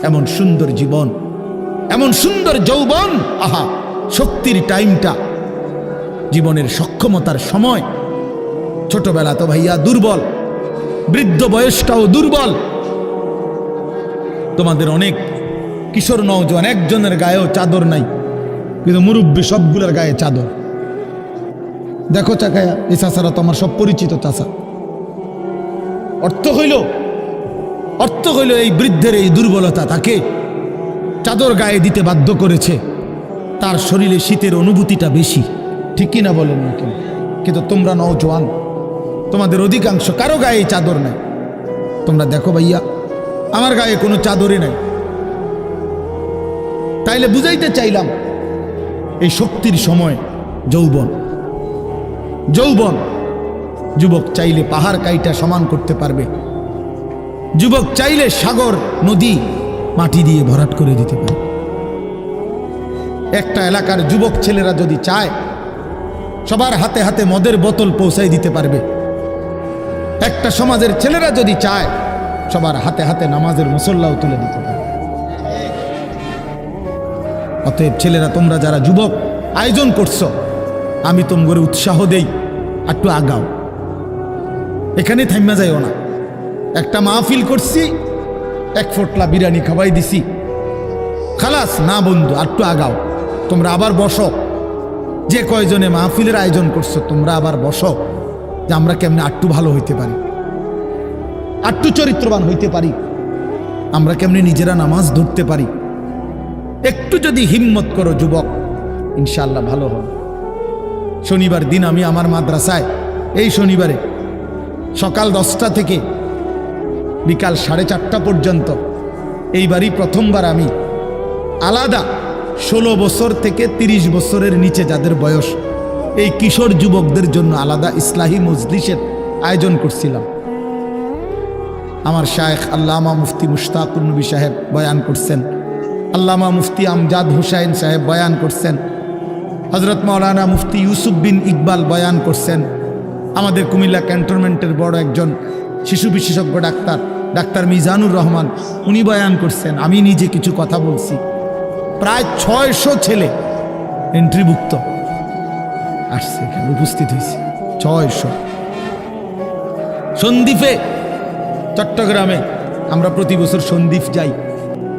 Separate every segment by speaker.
Speaker 1: এমন সুন্দর জীবন, এমন সুন্দর যৌবন, আহা শক্তির টাইমটা, জীবনের সক্ষমতার সময়। ছোটবেলা তো ভাইয়া দুর্বল, বৃদ্ধ বয়সটাও দুর্বল। তোমাদের অনেক কিশোর নওজোয়ান একজনের গায়েও চাদর নাই, কিন্তু মুরব্বী সবগুলোর গায়ে চাদর। দেখো চাকায়া, এই চাচারা তো আমার সব পরিচিত চাচা। অর্থ হইল এই বৃদ্ধের এই দুর্বলতা তাকে চাদর গায়ে দিতে বাধ্য করেছে। তার শরীরে শীতের অনুভূতিটা বেশি, ঠিক কিনা বলেন না কেন? কিন্তু তোমরা নওজোয়ান, তোমাদের অধিকাংশ কারো গায়ে চাদর নাই। তোমরা দেখো ভাইয়া, আমার গায়ে কোনো চাদরই নাই। তাইলে বুঝাইতে চাইলাম এই শক্তির সময় যৌবন। যুবক চাইলে পাহাড় কাইটা সমান করতে পারবে, যুবক চাইলে সাগর নদী মাটি দিয়ে ভরাট করে দিতে পারে। একটা এলাকার যুবক ছেলেরা যদি চায়, সবার হাতে হাতে মদের বোতল পৌঁছাই দিতে পারবে। একটা সমাজের ছেলেরা যদি চায়, সবার হাতে হাতে নামাজের মুসল্লাও তুলে দিতে পারবে। অতএব ছেলেরা, তোমরা যারা যুবক আয়োজন করছো, আমি তোমাদের উৎসাহ দেই, একটু আগাও, এখানে থাইমা যাইও না। একটা মাহফিল করছি, এক ফোটলা বিরিয়ানি খাওয়াই দিছি, খালাস না বন্ধু, একটু আগাও। তোমরা আবার বসো, যে কয়জনে মাহফিলের আয়োজন করছো তোমরা আবার বসো, যে আমরা কেমনে আটটু ভালো হইতে পারি, আটটু চরিত্রবান হইতে পারি, আমরা কেমনে নিজেরা নামাজ ধরতে পারি। একটু যদি হিম্মত করো যুবক, ইনশাআল্লাহ ভালো হবে। শনিবার দিন আমি আমার মাদ্রাসায়, এই শনিবারে সকাল 10টা থেকে বিকাল 4:30 পর্যন্ত, এইবারই প্রথমবার আমি আলাদা 16 বছর থেকে 30 বছরের নিচে যাদের বয়স, এই কিশোর যুবকদের জন্য আলাদা ইসলাহি মজলিসের আয়োজন করছিলাম। আমার শায়েখ আল্লামা মুফতি মুশতাকুর নবী সাহেব বয়ান করছেন, আল্লামা মুফতি আমজাদ হুসাইন সাহেব বয়ান করছেন, হজরত মাওলানা মুফতি ইউসুফ বিন ইকবাল বয়ান করছেন, আমাদের কুমিল্লা ক্যান্টনমেন্টের বড় একজন শিশু বিশেষজ্ঞ ডাক্তার মিজানুর রহমান, উনি বয়ান করছেন, আমি নিজে কিছু কথা বলছি। প্রায় 600 ছেলে এন্ট্রিভুক্ত আসছে, এখানে উপস্থিত হয়েছে 600। সন্দ্বীপে, চট্টগ্রামে আমরা প্রতি বছর সন্দ্বীপ যাই,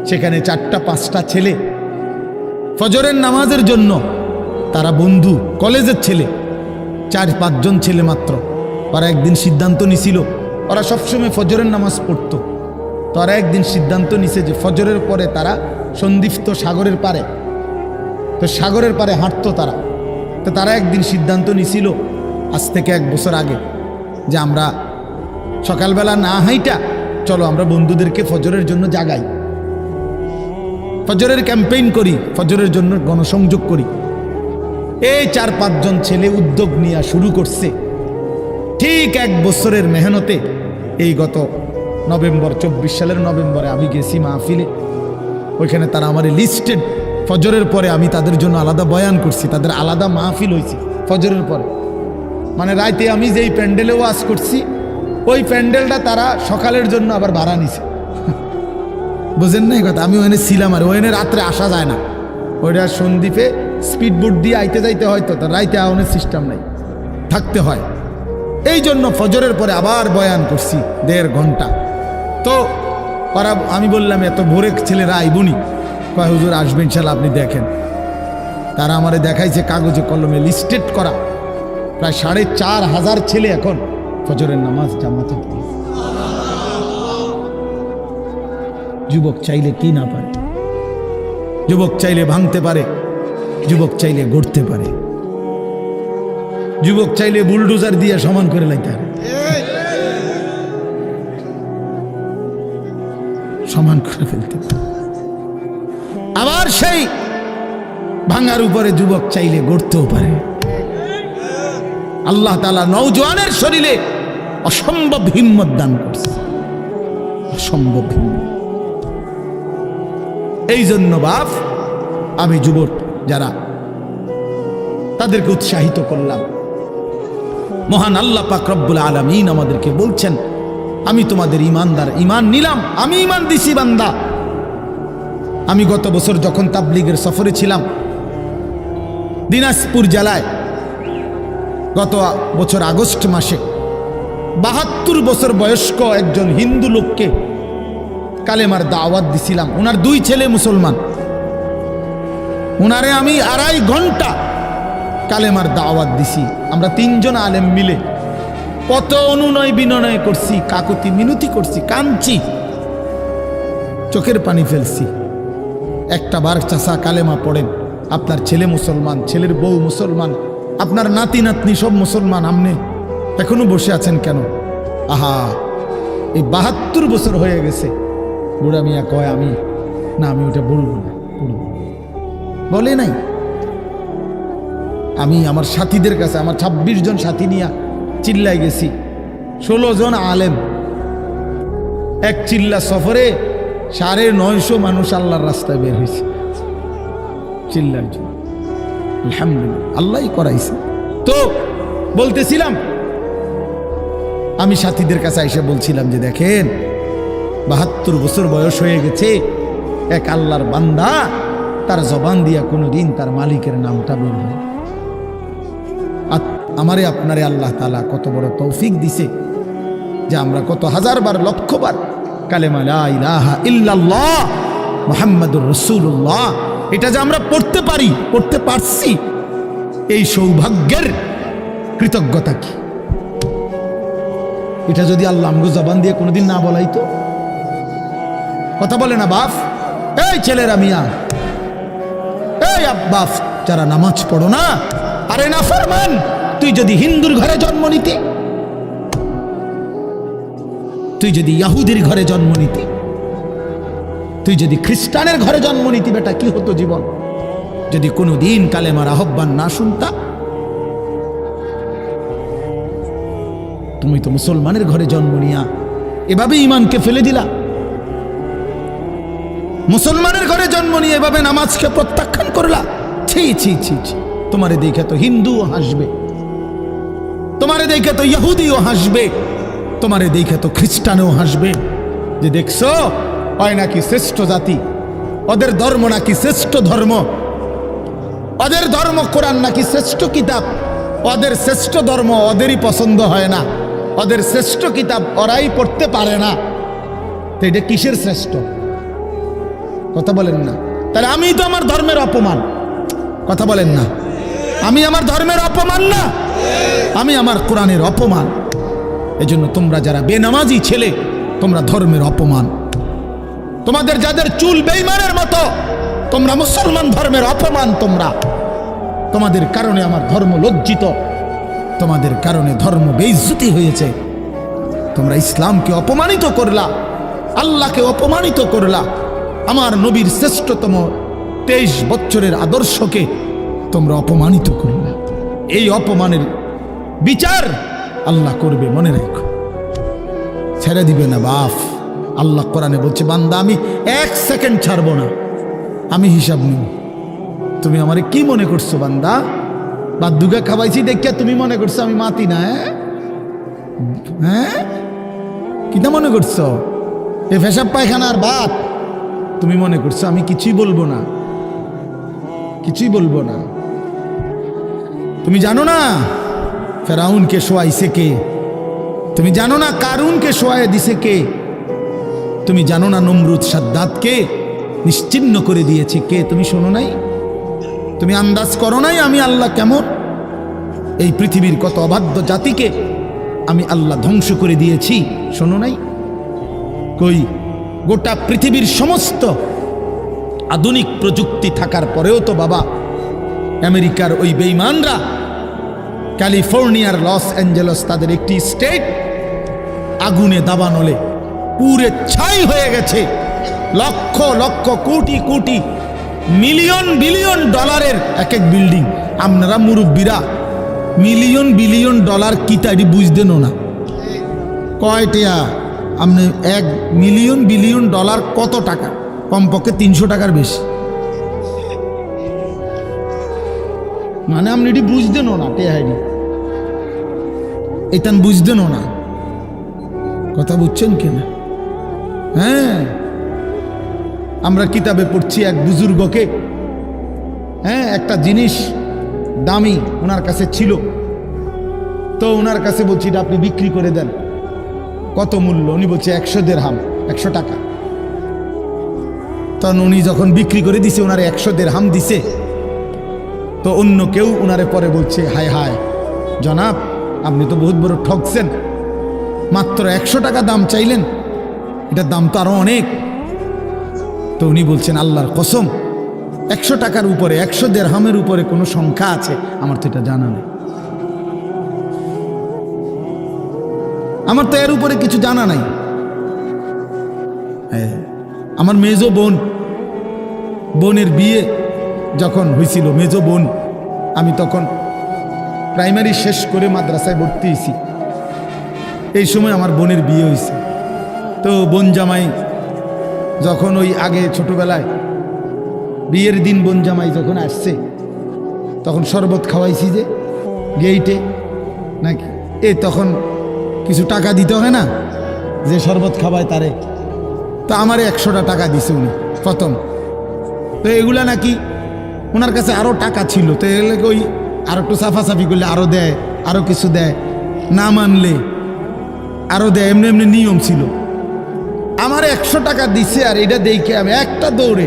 Speaker 1: সেখানে 4টা-5টা ছেলে ফজরের নামাজের জন্য, তারা বন্ধু কলেজের ছেলে, 4-5 জন ছেলে মাত্র। ওরা একদিন সিদ্ধান্ত নিছিল, ওরা সবসময় ফজরের নামাজ পড়তো, তো ওরা একদিন সিদ্ধান্ত নিছে যে ফজরের পরে তারা সন্দ্বীপ তো সাগরের পারে, তো সাগরের পারে হাঁটতো তারা। তো তারা একদিন সিদ্ধান্ত নিছিল আজ থেকে 1 বছর আগে, যে আমরা সকালবেলা না হাইটা চলো আমরা বন্ধুদেরকে ফজরের জন্য জাগাই, ফজরের ক্যাম্পেইন করি, ফজরের জন্য গণসংযোগ করি। এই 4-5 জন ছেলে উদ্যোগ নিয়ে শুরু করছে। ঠিক 1 বছরের মেহনতে এই গত নভেম্বর, 24 সালের নভেম্বরে আমি গেছি মাহফিলে, ওইখানে তারা আমার লিস্টেড, ফজরের পরে আমি তাদের জন্য আলাদা বয়ান করছি, তাদের আলাদা মাহফিল হয়েছে ফজরের পরে। মানে রাইতে আমি যেই প্যান্ডেলে ওয়াজ করছি, ওই প্যান্ডেলটা তারা সকালের জন্য আবার ভাড়া নিছে। বুঝেন না এই কথা? আমি ওখানে ছিলাম, আর ওখানে রাত্রে আসা যায় না, ওইটা সন্দ্বীপে স্পিড বোট দিয়ে আইতে যাইতে হয়, তো তার রাইতে আওয়ানোর সিস্টেম নাই, থাকতে হয়। এই জন্য ফজরের পরে আবার বয়ান করছি 1.5 ঘন্টা। তো ওরা, আমি বললাম এত ভোরে ছেলেরা আইবনি, কয় হুজুর আসবে ইনশাল্লাহ, আপনি দেখেন। তারা আমারে দেখাইছে কাগজে কলমে লিস্টেড করা, প্রায় 4,500 ছেলে এখন ফজরের নামাজ জামাতে। যুবক চাইলে কি না পারে, যুবক চাইলে ভাঙতে পারে, যুবক চাইলে গড়তে পারে, যুবক চাইলে বুলডোজার দিয়ে সমান করে লাইতে পারে, সমান করে ফেলতে পারে। আবার সেই ভাঙার উপরে যুবক চাইলে গড়তেও পারে। আল্লাহ তাআলা নওজোয়ানের শরীরে অসম্ভব হিম্মত দান করছে, অসম্ভব হিম্মত। এই জন্য বাপ, আমি যুবক যারা, তাদেরকে উৎসাহিত করলাম। মহান আল্লাহ পাক রব্বুল আলামিন আমাদেরকে বলছেন, আমি তোমাদের ইমানদার, ইমান নিলাম, আমি ইমান দিছি বান্দা, আমি গত বছর যখন তাবলিগের সফরে ছিলাম দিনাজপুর জেলায়, গত বছর আগস্ট মাসে ৭২ বছর বয়স্ক একজন হিন্দু লোককে কালেমার দাওয়াত দিছিলাম। ওনার 2 ছেলে মুসলমান। ওনারে আমি 2.5 ঘন্টা কালেমার দাওয়াত দিছি। আমরা 3 জন আলেম মিলে কত অনুনয় বিনয় করছি, কাকুতি মিনতি করছি, কাঁদছি, চোখের পানি ফেলছি। একটা বার চাচা কালেমা পড়েন, আপনার ছেলে মুসলমান, ছেলের বউ মুসলমান, আপনার নাতি নাতনি সব মুসলমান, আপনি এখনো বসে আছেন কেন? আহা, এই ৭২ বছর হয়ে গেছে। বুড়া মিয়া কয় আমি ওটা বলবো না, বলে নাই। আমি আমার সাথীদের কাছে, আমার 26 জন সাথী নিয়ে চিল্লাই গেছি, 16 জন আলেম, এক চিল্লা সফরে 950 মানুষ আল্লাহর রাস্তায় বের হয়েছে চিল্লার জন্য। আলহামদুলিল্লাহ, আল্লাহই করাইছে। তো বলতেছিলাম, আমি সাথীদের কাছে এসে বলছিলাম যে দেখেন ৭২ বছর বয়স হয়ে গেছে, এক আল্লাহর বান্দা, তার জবান দিয়া কোনোদিন তার মালিকের নামটা বের হয়। আমারে আপনারে আল্লাহ তাআলা কত বড় তৌফিক দিছে যে আমরা কত হাজারবার, লক্ষবার কালেমা লা ইলাহা ইল্লাল্লাহ মুহাম্মাদুর রাসূলুল্লাহ এটা যে আমরা পড়তে পারি, পড়তে পারছি, এই সৌভাগ্যের কৃতজ্ঞতা কি? এটা যদি আল্লাহ আমগো জবান দিয়ে কোনোদিন না বলাইতো। কথা বলে না বাপ, এই ছেলেরা মিয়া, এই আব্বাস যারা নামাজ পড়ো না, আরে না ফরমান, তুই যদি হিন্দুর ঘরে জন্ম নিতে, তুই যদি ইহুদির ঘরে জন্ম নিতে, তুই যদি খ্রিস্টানের ঘরে জন্ম নিতি, বেটা কি হতো জীবন? যদি কোনোদিন কালেমার আহ্বান না শুনতা। তুমি তো মুসলমানের ঘরে জন্ম নিয়া এভাবে ইমানকে ফেলে দিলা। মুসলমানের ঘরে জন্ম নিয়ে এভাবে নামাজকে প্রত্যাখ্যান করলা। ছি ছি ছি ছি, তোমারে দেখে তো হিন্দুও হাসবে, তোমারে দেখে তো ইহুদিও হাসবে, তোমারে দেখে তো খ্রিস্টানও হাসবে, যে দেখছো হয় নাকি শ্রেষ্ঠ জাতি, ওদের ধর্ম নাকি শ্রেষ্ঠ ধর্ম, ওদের ধর্ম কোরআন নাকি শ্রেষ্ঠ কিতাব, ওদের শ্রেষ্ঠ ধর্ম ওদেরই পছন্দ হয় না, ওদের শ্রেষ্ঠ কিতাব ওরাই পড়তে পারে না। তো এটা কিসের শ্রেষ্ঠ? কথা বলেন না। তাহলে আমি তো আমার ধর্মের অপমান। কথা বলেন না, আমি আমার ধর্মের অপমান না, আমি আমার কোরআনের অপমান। এজন্য তোমরা যারা বেনামাজি ছেলে, তোমরা ধর্মের অপমান। তোমাদের যাদের চুল বেঈমানের মতো, তোমরা মুসলমান ধর্মের অপমান। তোমাদের কারণে আমার ধর্ম লজ্জিত, তোমাদের কারণে ধর্ম বেইজ্জতি হয়েছে। তোমরা ইসলামকে অপমানিত করলা, আল্লাহকে অপমানিত করলা, আমার নবীর শ্রেষ্ঠতম 23 বছরের আদর্শকে তোমরা অপমানিত করলা। এই অপমানের বিচার আল্লাহ করবে, মনে রাখো, ছেড়ে দিবে না বাপ। আল্লাহ কোরআনে বলছে, বান্দা আমি 1 সেকেন্ড ছাড়বো না, আমি হিসাব নিব। তুমি আমারে কি মনে করছো বান্দা? বাদুগা খাওয়াইছি দেখিয়া তুমি মনে করছো আমি মাতি না? হ্যাঁ, কিটা মনে করছো? এ পেশাব পায়খানার ভাত তুমি মনে করছো আমি কিছুই বলবো না, কিছুই বলবো না। তুমি জানো না ফেরাউনকে শোয়াইছে কে? তুমি জানো না কারুনকে শোয়াই দিছে কে? তুমি জানো না নমরুদ সাদ্দাতকে নিশ্চিহ্ন করে দিয়েছে কে? তুমি শোনো নাই? তুমি আন্দাজ করো নাই আমি আল্লাহ কেমন? এই পৃথিবীর কত অবাধ্য জাতিকে আমি আল্লাহ ধ্বংস করে দিয়েছি, শোনো নাই? কই, গোটা পৃথিবীর সমস্ত আধুনিক প্রযুক্তি থাকার পরেও তো বাবা আমেরিকার ওই বেঈমানরা, ক্যালিফোর্নিয়ার লস অ্যাঞ্জেলস তাদের একটি স্টেট আগুনে দাবানলে পুরে ছাই হয়ে গেছে। লক্ষ লক্ষ কোটি কোটি মিলিয়ন বিলিয়ন ডলারের এক এক বিল্ডিং। আপনারা মুরব্বীরা মিলিয়ন বিলিয়ন ডলার কি তাই বুঝতেন না? কয়টা আপনি 1 মিলিয়ন বিলিয়ন ডলার কত টাকা? কমপক্ষে 300 টাকার বেশি। মানে আপনি এটি বুঝতেন না, টেহাইনি এটা বুঝতেন না। কথা বুঝছেন কিনা? হ্যাঁ, আমরা কিতাবে পড়ছি এক বুজুর্গকে, হ্যাঁ, একটা জিনিস দামি ওনার কাছে ছিল, তো ওনার কাছে বলছি এটা আপনি বিক্রি করে দেন। কত মূল্য? উনি বলছে 100 দিরহাম, 100 টাকা। তখন উনি যখন বিক্রি করে দিছে, ওনারে 100 দিরহাম দিছে, তো অন্য কেউ ওনারে পরে বলছে, হায় হায় জনাব, আপনি তো বহুত বড় ঠকছেন, মাত্র 100 টাকা দাম চাইলেন, এটার দাম তো আরো অনেক। তো উনি বলছেন, আল্লাহর কসম, 100 টাকার উপরে, 100 দিরহামের উপরে কোনো সংখ্যা আছে? আমার তো এটা জানা নেই, আমার তো এর উপরে কিছু জানা নাই। আমার মেজো বোনের বিয়ে যখন হয়েছিল, মেজো বোন, আমি তখন প্রাইমারি শেষ করে মাদ্রাসায় ভর্তি হয়েছি, এই সময় আমার বোনের বিয়ে হয়েছে। তো বোন জামাই যখন ওই আগে ছোটবেলায় বিয়ের দিন বোন জামাই যখন আসছে, তখন শরবত খাওয়াইছি যে গেইটে নাকি, তখন কিছু টাকা দিতে হয় না, যে শরবত খাওয়ায় তারে। তো আমারে 100টা টাকা দিছে উনি প্রথম। তো এগুলা নাকি ওনার কাছে আরও টাকা ছিল, তো এগুলোকে ওই আর একটু সাফাসাফি করলে আরও দেয়, আরও কিছু দেয়, না মানলে আরও দেয়, এমনি এমনি নিয়ম ছিল। আমার 100 টাকা দিছে, আর এটা দেখে আমি একটা দৌড়ে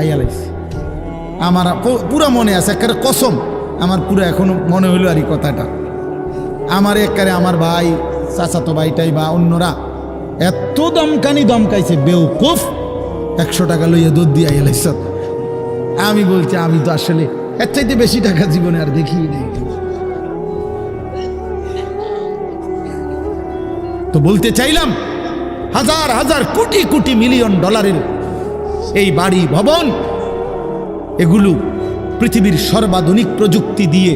Speaker 1: আইয়ালাইছি। আমার পুরা মনে আছে, একেবারে কসম, আমার পুরো এখনো মনে হইলো আর এই কথাটা। আমার একেবারে আমার ভাই, চাচাতো ভাইটাই বা অন্যরা এত দমকাইছে, বেউকুফ, 100 টাকা লইয়া দুধ দিয়ে আইয়ালাইছ। আমি বলছি, আমি তো আসলে এর চাইতে বেশি টাকা জীবনে আর দেখি নেই। তো বলতে চাইলাম, হাজার হাজার কোটি কোটি মিলিয়ন ডলারের এই বাড়ি ভবন, এগুলো পৃথিবীর সর্বাধুনিক প্রযুক্তি দিয়ে,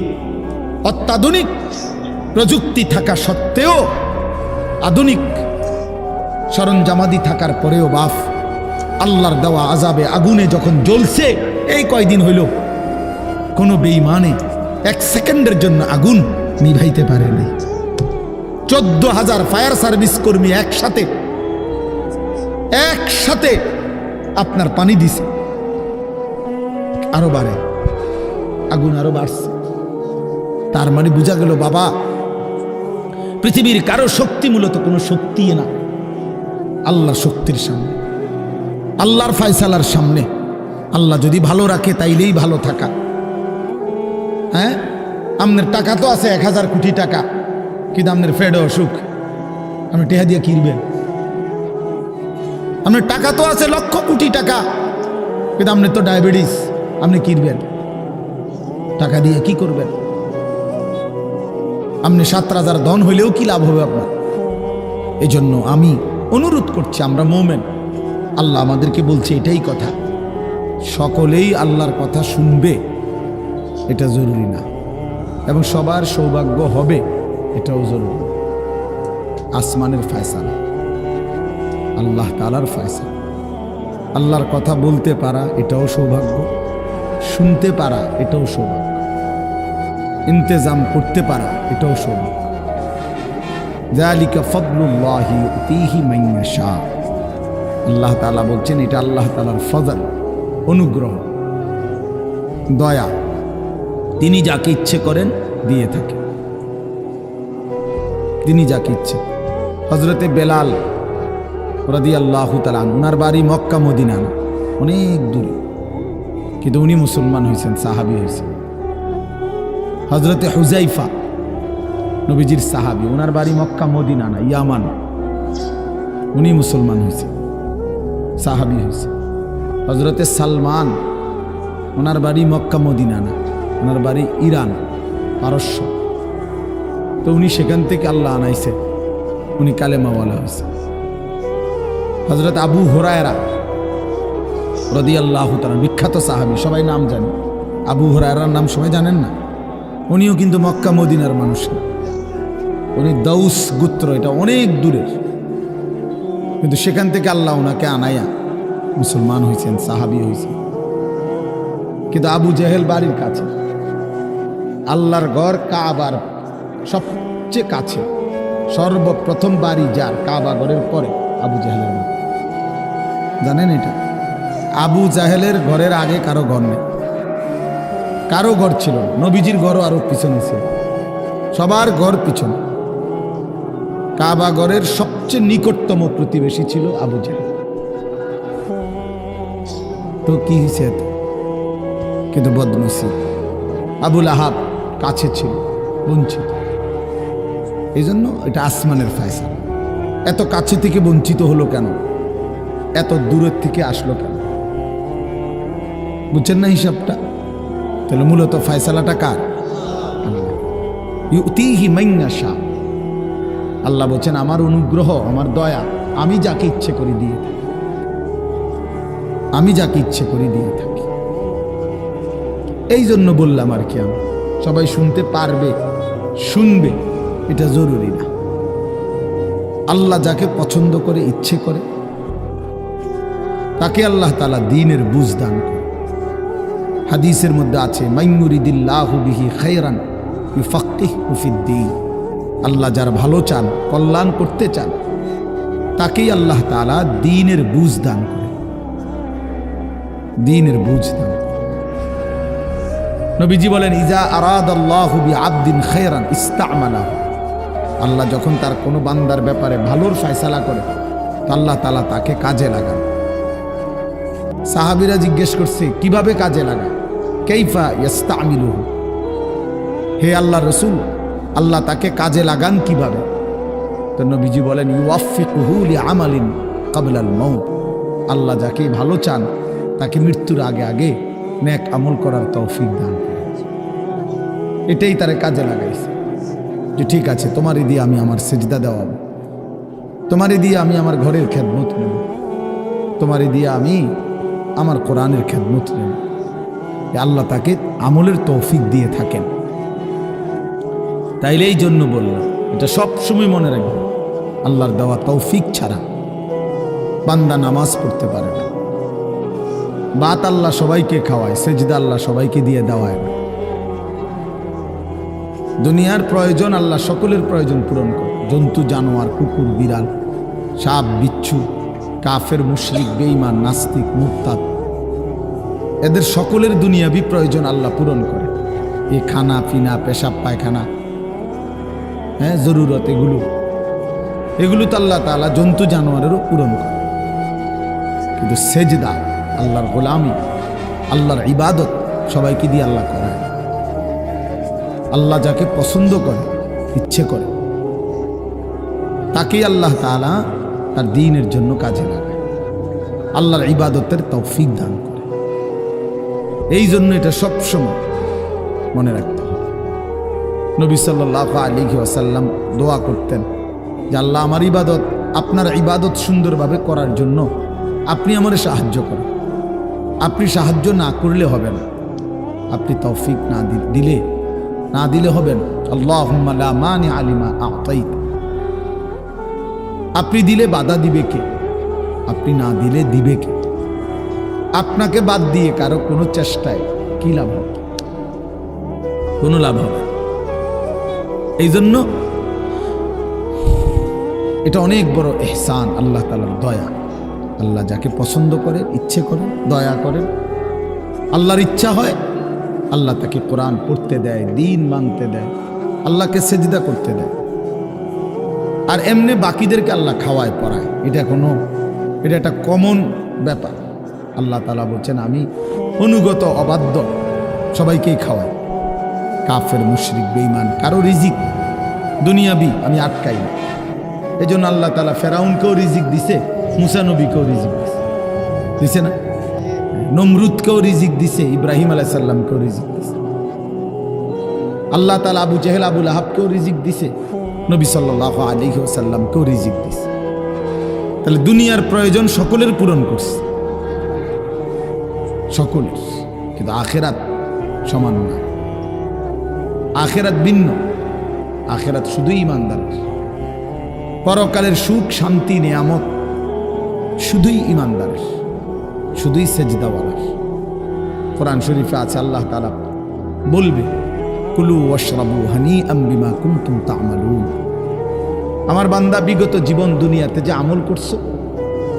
Speaker 1: অত্যাধুনিক প্রযুক্তি থাকা সত্ত্বেও, আধুনিক সরঞ্জামাদি থাকার পরেও বাফ আল্লাহর দেওয়া আযাবে আগুনে যখন জ্বলছে, এই কয়দিন হইল কোনো বেঈমানে 1 সেকেন্ডের জন্য আগুন নিভাইতে পারে নাই। 14,000 ফায়ার সার্ভিস কর্মী একসাথে আপনার পানি দিছে, আরো বাড়ে, আগুন আরো বাড়ছে। তার মানে বোঝা গেল, বাবা, পৃথিবীর কারো শক্তি মূলত কোনো শক্তি না, আল্লাহর শক্তির সামনে, আল্লাহর ফায়সালার সামনে। আল্লাহ যদি ভালো রাখে তাইলেই ভালো থাকা। হ্যাঁ, আপনার টাকা তো আছে 1000 কোটি টাকা, কিন্তু আপনার ফেডে অসুখ, আপনি টেহা দিয়ে কিনবেন। আপনার টাকা তো আছে লক্ষ কোটি টাকা, কিন্তু আপনার তো ডায়াবেটিস, আপনি কিনবেন টাকা দিয়ে কি করবেন? আপনি 7 রাজার ধন হইলেও কি লাভ হবে আপনার? এই জন্য আমি অনুরোধ করছি, আমরা মুমিন, আল্লাহ আমাদেরকে বলছে এটাই কথা, সকলেই আল্লাহর কথা শুনবে এটা জরুরি না, এবং সবার সৌভাগ্য হবে এটাও জরুরি। আসমানের ফয়সালা, আল্লাহ তাআলার ফয়সালা, আল্লাহর কথা বলতে পারা এটাও সৌভাগ্য, শুনতে পারা এটাও সৌভাগ্য, ইন্তেজাম করতে পারা এটাও সৌভাগ্য। যালিকা ফাদলুল্লাহি ইউতিহি মান ইয়াশা, আল্লাহ তাআলা বলছেন এটা আল্লাহ তাআলার ফজল, অনুগ্রহ, দয়া, তিনি যাকে ইচ্ছে করেন দিয়ে থাকেন, তিনি যাকে ইচ্ছে। হযরতে বেলাল রাদিয়াল্লাহু তাআলা ওনার বাড়ি মক্কা মদিনা না, অনেক দূরে, কিন্তু উনি মুসলমান হয়েছেন, সাহাবী হয়েছেন। হযরতে হুযাইফা নবীজির সাহাবী, ওনার বাড়ি মক্কা মদিনা না, ইয়ামান, উনি মুসলমান হয়েছে, সাহাবী হয়েছে। হযরতে সালমান, ওনার বাড়ি মক্কা মদিনা না, ওনার বাড়ি ইরান, পারস্য, তো উনি সেখান থেকে আল্লাহ আনাইছে, উনি কালেমাওয়ালা হয়েছে। হযরত আবু হুরায়রা রাদিয়াল্লাহু তাআলা, বিখ্যাত সাহাবী, সবাই নাম জানে, আবু হুরায়রার নাম সবাই জানেন না? উনিও কিন্তু মক্কা মদিনার মানুষ না, উনি দাউস গোত্র, এটা অনেক দূরের, কিন্তু সেখান থেকে আল্লাহ ওনাকে আনাইয়া মুসলমান হয়েছেন, সাহাবী হয়েছেন। কিন্তু আবু জেহেল বাড়ির কাছে, আল্লাহর ঘর কাবার সবচেয়ে কাছে, সর্বপ্রথম বাড়ি যার কাবা ঘরের পরে আবু জেহেলের বাড়ি। জানেন এটা? আবু জাহেলের ঘরের আগে কারো ঘর নেই, কারো ঘর ছিল না। নবীজির ঘরও আরো পিছনে ছিল, সবার ঘর পিছনে। কাবা ঘরের সবচেয়ে নিকটতম প্রতিবেশী ছিল আবু জাহেল। তো কি হয়েছে এত? কিন্তু বদনসিব, আবুল আহাব কাছে ছিল, বঞ্চিত। এই জন্য এটা আসমানের ফয়সালা। এত কাছে থেকে বঞ্চিত হলো কেন? এত দূরের থেকে আসলো কেন? বুঝছেন না হিসাবটা? তাহলে মূলত ফয়সালাটা কার? ইউতিহি মান ইয়াশা। আল্লাহ বলছেন আমার অনুগ্রহ, আমার দয়া আমি যাকে ইচ্ছে করে দিয়ে থাকি, আমি যাকে ইচ্ছে করে দিয়ে থাকি। এই জন্য বললাম আর কি, আমি সবাই শুনতে পারবে, শুনবে এটা জরুরি না। আল্লাহ যাকে পছন্দ করে, ইচ্ছে করে, তাকে আল্লাহ তাআলা দ্বীনের বুঝ দান করে। হাদিসের মধ্যে আছে মাইয়ুরিদিল্লাহু বিহি খায়রান ইউফাক্কিহু ফিদ্দীন। আল্লাহ যার ভালো চান, কল্যাণ করতে চান, তাকেই আল্লাহ তাআলা দ্বীনের বুঝ দান করে, দ্বীনের বুঝ দান করে। নবীজি বলেন ইজা আরাদাল্লাহু বিআবদিন খায়রান ইস্তা'মালাহু। আল্লাহ যখন তার কোনো বান্দার ব্যাপারে ভালোর ফয়সালা করে, তো আল্লাহ তাআলা তাকে কাজে লাগান। সাহাবীরা জিজ্ঞেস করছে কিভাবে কাজে লাগায়? কাইফা ইস্তা'মিলুহু, হে আল্লাহর রাসূল আল্লাহ তাকে কাজে লাগান কিভাবে? তো নবীজি বলেন ইউওয়াফিকুহু লিআমালিন ক্বাবলাল মাউত। আল্লাহ যাকে ভালো চান তাকে মৃত্যুর আগে আগে নেক আমল করার তৌফিক দান করেন। এটাই তারে কাজে লাগাইছে যে ঠিক আছে তোমারই দিয়ে আমি আমার সিজদা দেওয়াবো, তোমারই দিয়ে আমি আমার ঘরের খেদমত নেব, তোমারই দিয়ে আমি আমার কোরআনের খেদমত নেব। আল্লাহ তাকে আমলের তৌফিক দিয়ে থাকেন। তাইলে এই জন্য বললাম, এটা সব সময় মনে রাখবেন, আল্লাহর দেওয়া তৌফিক ছাড়া বান্দা নামাজ পড়তে পারে না। বাত আল্লাহ সবাইকে খাওয়ায়, সেজদা আল্লাহ সবাইকে দিয়ে দেওয়ায় না। দুনিয়ার প্রয়োজন আল্লাহ সকলের প্রয়োজন পূরণ করে। জন্তু জানোয়ার, কুকুর বিড়াল, সাপ বিচ্ছু, কাফের মুশরিক বেঈমান নাস্তিক মুরতাদ, এদের সকলের দুনিয়াবি প্রয়োজন আল্লাহ পূরণ করে। এই খানা পিনা, পেশাব পায়খানা, হ্যাঁ জরুরত, এগুলো তো আল্লাহ তাআলা জন্তু জানোয়ারেরও পূরণ করে। কিন্তু সেজদা, আল্লাহর গোলামি, আল্লাহর ইবাদত সবাইকে দিয়ে আল্লাহ করায়। আল্লাহ যাকে পছন্দ করে, ইচ্ছে করে, তাকেই আল্লাহ তাআলা তার দ্বীনের জন্য কাজে লাগায়, আল্লাহর ইবাদতের তৌফিক দান করে। এই জন্য এটা সবসময় মনে রাখতে হবে। নবী সাল্লাল্লাহু আলাইহি ওয়াসাল্লাম দোয়া করতেন যে আল্লাহ আমার ইবাদত, আপনার ইবাদত সুন্দরভাবে করার জন্য আপনি আমারে সাহায্য করেন। আপনি সাহায্য না করলে হবে না, আপনি তৌফিক না দিলে হবে না। আল্লাহুম্মা লা মানিআ লিমা আ'তাইত। আপনি দিলে বাধা দিবে কে? আপনি না দিলে দিবে কে? আপনাকে বাদ দিয়ে কারো কোনো চেষ্টায় কি লাভ হবে? কোনো লাভ হবে। এই জন্য এটা অনেক বড় ইহসান, আল্লাহ তাআলার দয়া। আল্লাহ যাকে পছন্দ করে, ইচ্ছে করে, দয়া করেন। আল্লাহর ইচ্ছা হয় আল্লাহ তাকে কোরআন পড়তে দেয়, দ্বীন মানতে দেয়, আল্লাহকে সেজদা করতে দেয়। আর এমনি বাকিদেরকে আল্লাহ খাওয়ায়, পড়ায়। এটা একটা কমন ব্যাপার। আল্লাহ তাআলা বলছেন আমি অনুগত অবাধ্য সবাইকেই খাওয়াই। কাফের মুশরিক বেঈমান কারো রিজিক দুনিয়াবি আমি আটকাই না। এই জন্য আল্লাহ তাআলা ফেরাউনকেও রিজিক দিছে, মুসা নবীকেও রিজিক দিছে না? নমরুদকেও রিজিক দিছে, ইব্রাহিম আলাইহিস সালামকেও রিজিক দিছে। আল্লাহ তাআলা আবু জেহেল আবুল আহাবকেও রিজিক দিছে, নবী সাল্লাল্লাহু আলাইহি ওয়াসাল্লামকেও রিজিক দিছে। তাহলে দুনিয়ার প্রয়োজন সকলের পূরণ করছে, সকলের। কিন্তু আখিরাত সমান না, আখিরাত ভিন্ন। আখিরাত শুধুই ইমানদারের। পরকালের সুখ শান্তি নিয়ামত শুধুই ইমানদারের, শুধুই সেজদাওয়ালার। কোরআন শরীফে আছে আল্লাহ তাআলা বলবে কুলু ওয়াশরাবু হানিআম বিমা কুনতুম তা'মালুন। আমার বান্দা বিগত জীবন দুনিয়াতে যে আমল করছো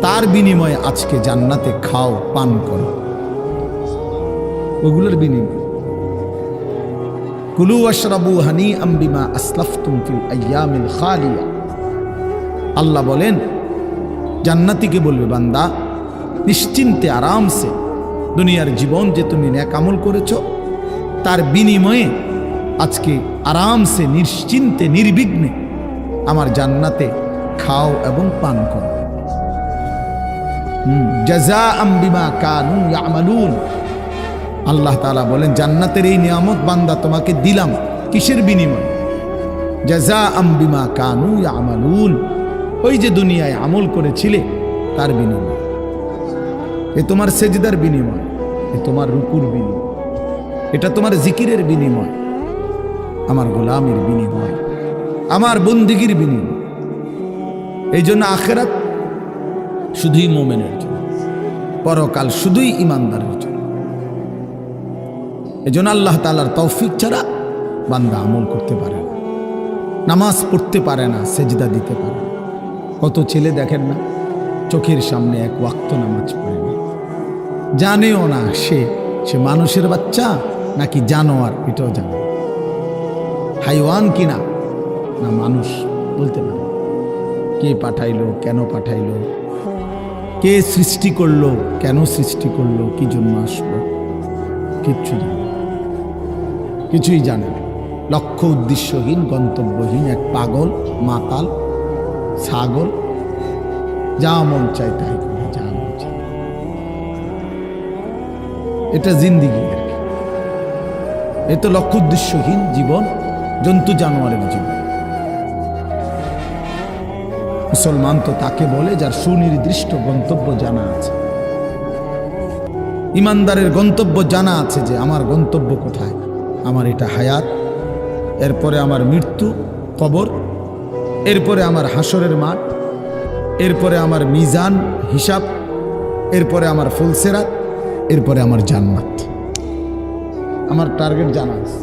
Speaker 1: তার বিনিময়ে আজকে জান্নাতে খাও, পান করো, ওগুলোর বিনিময়। কুলু ওয়াশরাবু হানিআম বিমা আসলাফতুম ফিল আইয়ামিল খালিয়া। আল্লাহ বলেন, জান্নাতীকে বলবে, বান্দা নিশ্চিন্তে আরামসে দুনিয়ার জীবন যে তুমি নেক আমল করেছো তার বিনিময়ে আজকে আরামসে নিশ্চিন্তে নির্বিঘ্নে আমার জান্নাতে খাও এবং পান করো। জাযাআম বিমা কানু ইয়ামালুন। আল্লাহ তাআলা বলেন, জান্নাতের এই নিয়ামত বান্দা তোমাকে দিলাম কিসের বিনিময়ে? জাযাআম বিমা কানু ইয়ামালুন। ওই যে দুনিয়ায় আমল করেছিলে তার বিনিময়। এ তোমার সেজদার বিনিময়, এ তোমার রুকুর বিনিময়, এটা তোমার জিকিরের বিনিময়, আমার গোলামের বিনিময়, আমার বন্দিগির বিনিময়। এই জন্য আখিরাত শুধুই মুমিনের জন্য, পরকাল শুধুই ঈমানদারের জন্য। এই জন্য আল্লাহ তাআলার তৌফিক ছাড়া বান্দা আমল করতে পারে না, নামাজ পড়তে পারে না, সেজদা দিতে পারে না। কত ছেলে দেখেন না, চোখের সামনে এক ওয়াক্ত নামাজ পড়ে না, জানেও না সে মানুষের বাচ্চা নাকি জানোয়ার, এটাও জানে, হাইওয়ান কিনা না মানুষ বলতে পারে। কে পাঠাইলো, কেন পাঠাইলো, কে সৃষ্টি করলো, কেন সৃষ্টি করলো, কি জন্য আসলো, কিচ্ছু জানে, কিছুই জানে না। লক্ষ্য উদ্দেশ্যহীন, গন্তব্যহীন এক পাগল, মাতাল, ছাগল, যা মন চায় তাই করে, যা মন চায়। এটা জিন্দিগি আর কি। এ তো লক্ষ্য উদ্দেশ্যহীন জীবন, জন্তু জানোয়ারের জীবন। মুসলমান তো তাকে বলে যার সুনির্দিষ্ট গন্তব্য জানা আছে। ইমানদারের গন্তব্য জানা আছে যে আমার গন্তব্য কোথায়, আমার এটা হায়াত, এরপরে আমার মৃত্যু, কবর, এরপরে আমার হাসরের মাঠ, এরপরে আমার মিজান হিসাব, এরপরে আমার ফুলসেরাত, এরপরে আমার জান্নাত। আমার টার্গেট জানা আছে,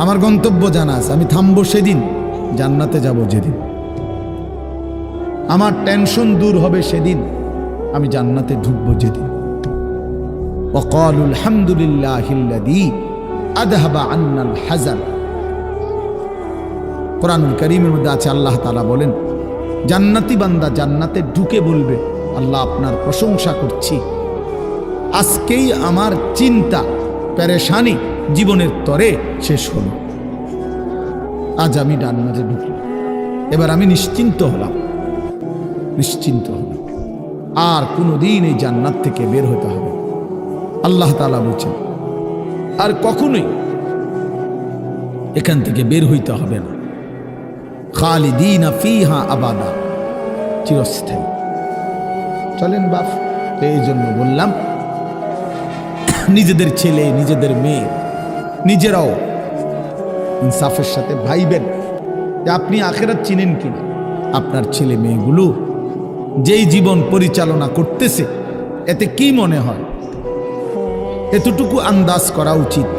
Speaker 1: আমার গন্তব্য জানা আছে। আমি থামবো সেদিন, জান্নাতে যাব যেদিন। আমার টেনশন দূর হবে সেদিন, আমি জান্নাতে ঢুকবো যেদিন। ওয়াকালুল হামদুলিল্লাহিল্লাযী আযহাবা আন্নাল হাযান। কোরআনুল কারীমের মধ্যে আছে, আল্লাহ তাআলা বলেন, জান্নাতি বান্দা জান্নাতে ঢুকে বলবে, আল্লাহ আপনার প্রশংসা করছি, আজকেই আমার চিন্তা পেরেশানি জীবনের তরে শেষ হলো। আজ আমি জান্নাতে ঢুকলাম, এবার আমি নিশ্চিন্ত হলাম, নিশ্চিন্ত হলাম, আর কোনোদিন এই জান্নাত থেকে বের হতে হবে। আল্লাহ তাআলা বলছেন, আর কখনোই এখান থেকে বের হইতে হবে না। খালিদিনা ফিহা আবাদা, চিরস্থায়ী। চলেন বাপ, এই জন্য বললাম নিজেদের ছেলে, নিজেদের মেয়ে, নিজেরাও ইনসাফের সাথে ভাইবেন যে আপনি আখিরাত চিনেন কিনা। আপনার ছেলে মেয়েগুলো যেই জীবন পরিচালনা করতেছে, এতে কি মনে হয়, এতটুকু আন্দাজ করা উচিত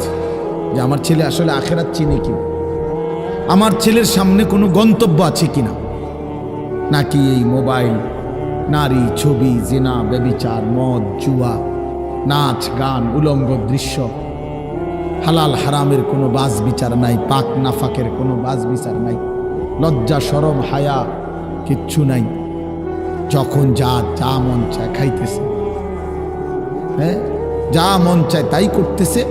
Speaker 1: যে আমার ছেলে আসলে আখিরাত চিনে কিনা, আমার ছেলের সামনে কোনো গন্তব্য আছে কিনা, নাকি এই মোবাইল, নারী, ছবি, জিনা, ব্যভিচার, মদ, জুয়া, নাচ, গান, উলঙ্গ দৃশ্য, হালাল হারামের কোনো বাজ বিচার নাই, পাক নাফাকের কোনো বাজ বিচার নাই, লজ্জা শরম হায়া কিচ্ছু নাই। যখন যা যা মন চায় খাইতেছে, হ্যাঁ, যা মন চায় তাই করতেছে।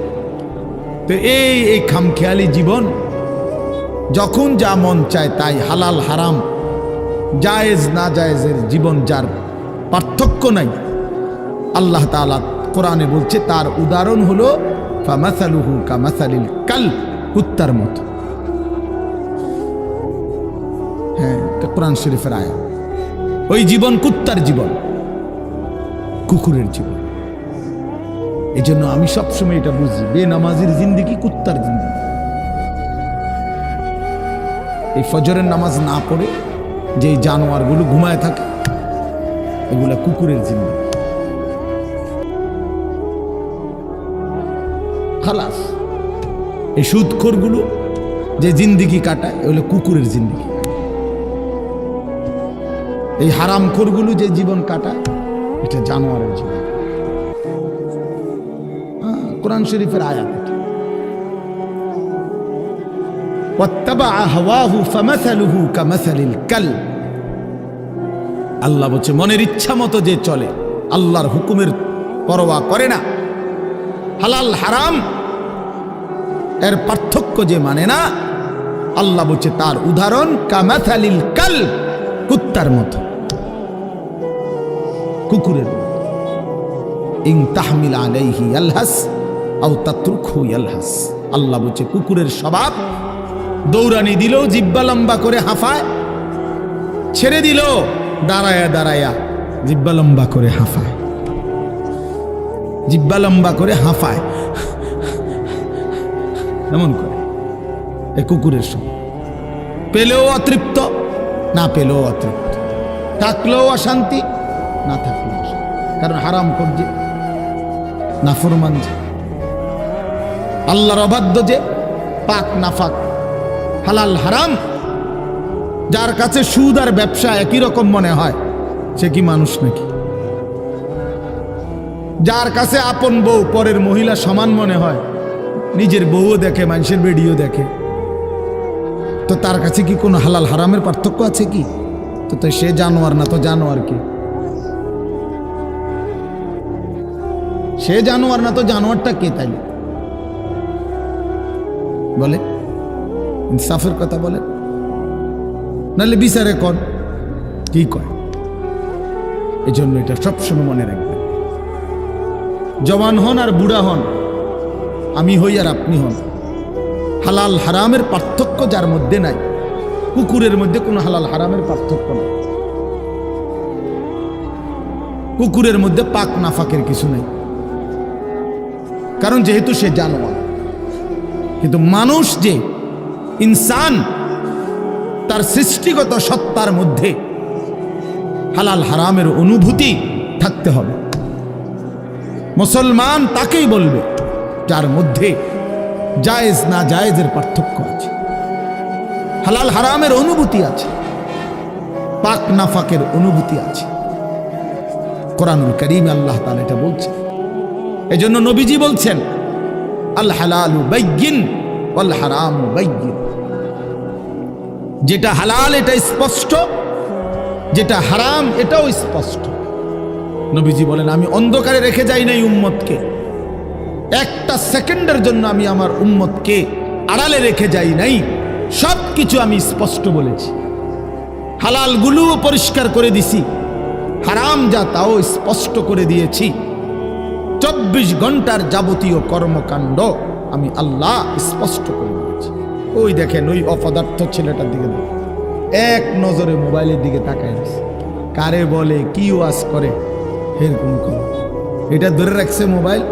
Speaker 1: তো এই খামখেয়ালি জীবন, যখন যা মন চায় তাই, হালাল হারাম, জায়েজ না জায়েজের জীবন, যার পার্থক্য নাই। আল্লাহ তাআলা কোরআনে বলছে তার উদাহরণ হলো ফামাসালুহু কামাসালিল কাল, কুত্তার মতো। হ্যাঁ, কোরআন শরীফের আয়াত। ওই জীবন কুত্তার জীবন, কুকুরের জীবন। এই জন্য আমি সবসময় এটা বুঝি, বেনামাজির জিন্দেগি কুত্তার জিন্দেগি। এই ফজরের নামাজ না পড়ে যে জানোয়ারগুলো ঘুমায় থাকে, এগুলা কুকুরের জিন্দেগি। খালাস। এই সুদখোরগুলো যে জিন্দেগি কাটায়, এগুলো কুকুরের জিন্দেগি। এই হারামখোরগুলো যে জীবন কাটায় এটা জানোয়ারের জীবন। কোরআন শরীফের আয়াত এটা। ওয়াত্তাবাআ হাওয়াহু ফামাসালুহু কামাসালিল কালব। আল্লাহ বলছে মনের ইচ্ছা মতো যে চলে, আল্লাহর হুকুমের পরোয়া করে না, হালাল হারাম এর পার্থক্য যে মানে না, আল্লাহ বলছে তার উদাহরণ কামাসালিল কালব, কুত্তার মতো, কুকুরের মতো। ইন তাহমিল আলাইহি ইয়ালহাস আও তাতরুকহু ইয়ালহাস। আল্লাহ বলছে কুকুরের স্বভাব, দৌড়ানি দিল জিব্বা লম্বা করে হাঁফায়, ছেড়ে দিল দাঁড়ায়া দাঁড়ায়া জিব্বা লম্বা করে হাঁফায়, জিব্বা লম্বা করে হাঁফায়, এমন করে। এই কুকুরের স্বভাব। পেলেও অতৃপ্ত, না পেলেও অতৃপ্ত, থাকলেও অশান্তি, না থাকলেও অশান্তি। কারণ হারাম করছে, নাফরমান যে, আল্লাহর অবাধ্য যে, পাক নাফাক, হালাল হারাম, যার কাছে সুদ আর ব্যবসা একই রকম মনে হয় সে কি মানুষ নাকি? যার কাছে আপন বউ পরের মহিলা সমান মনে হয়, নিজের বউও দেখে, মানুষের ভিডিও দেখে, তো তার কাছে কি কোনো হালাল হারামের পার্থক্য আছে কি? তো সে জানোয়ার না তো জানোয়ার কি? সে জানোয়ার না তো জানোয়ারটা কে? তাইলে বলে ইনসাফের কথা বলে, নাহলে বিচারে কর কি কয়। এই জন্য এটা সবসময় মনে রাখবেন, জওয়ান হন আর বুড়া হন, আমি হই আর আপনি হন, হালাল হারামের পার্থক্য যার মধ্যে নাই, কুকুরের মধ্যে কোনো হালাল হারামের পার্থক্য নাই, কুকুরের মধ্যে পাক নাফাকের কিছু নাই, কারণ যেহেতু সে জানোয়ার। কিন্তু মানুষ যে ইনসান, তার সৃষ্টিগত সত্তার মধ্যে হালাল হারামের অনুভূতি থাকতে হবে। মুসলমান তাকেই বলবে যার মধ্যে জায়েজ না জায়েজের পার্থক্য আছে, হালাল হারামের অনুভূতি আছে, পাক নাফাকের অনুভূতি আছে। কোরআনুল কারীমে আল্লাহ তাআলা এটা বলছেন। এজন্য নবীজি বলছেন আল হালালু বাইয়িন ওয়াল হারামু বাইয়িন। যেটা হালাল এটা স্পষ্ট, যেটা হারাম এটাও স্পষ্ট। নবীজি বলেন আমি অন্ধকারে রেখে যাই নাই উম্মতকে, একটা সেকেন্ডের জন্য আমি আমার উম্মতকে আড়ালে রেখে যাই নাই, সব কিছু আমি স্পষ্ট বলেছি। হালালগুলোও পরিষ্কার করে দিছি, হারাম যা তাও স্পষ্ট করে দিয়েছি। 24 ঘন্টার যাবতীয় কর্মকাণ্ড আমি আল্লাহ স্পষ্ট করে দিয়েছি। ওই দেখেন ওই অপদার্থ ছেলেটার দিকে এক নজরে মোবাইলের দিকে তাকায় আছে, কারে বলে কি ওয়াজ করে এরকম করে, এটা ধরে রাখছে মোবাইল,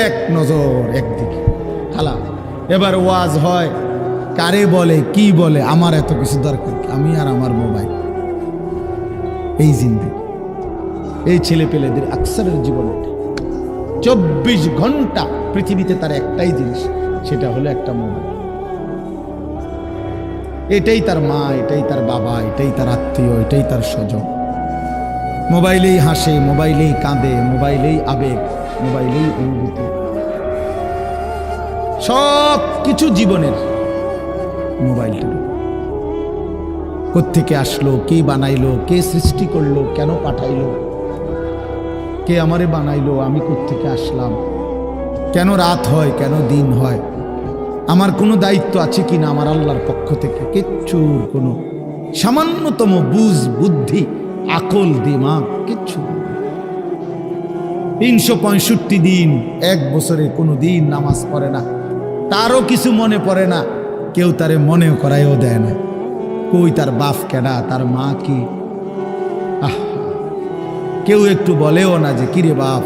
Speaker 1: এক নজর একদিকে খালা। এবার ওয়াজ হয়, কারে বলে কি বলে, আমার এত কিছু দরকার, আমি আর আমার মোবাইল। এই জিন্দেগি, এই ছেলে পেলেদের আকসারের জীবন। 24 ঘন্টা পৃথিবীতে তার একটাই জিনিস, সেটা হলো একটা মোবাইল। এটাই তার মা, এটাই তার বাবা, এটাই তার আত্মীয়, এটাই তার স্বজন। মোবাইলেই হাসে, মোবাইলেই কাঁদে, মোবাইলেই আবেগ, মোবাইলেই অনুভূতি, সব কিছু জীবনের মোবাইলটা। কোত্থেকে আসলো, কে বানাইলো, কে সৃষ্টি করলো, কেন পাঠাইলো, কে আমারে বানাইলো, আমি কোত্থেকে আসলাম, কেন রাত হয়, কেন দিন হয়, আমার কোনো দায়িত্ব আছে কিনা আমার আল্লাহর পক্ষ থেকে, কিচ্ছুর কোনো সামান্যতম বুঝ বুদ্ধি আকল দিমাগ কিচ্ছু। 365 দিন, এক বছরে কোনো দিন নামাজ পড়ে না, তারও কিছু মনে পড়ে না, কেউ তারে মনেও করাইও দেয় না। কই তার বাপ কেডা, তার মা কি, কেউ একটু বলেও না যে কিরে বাপ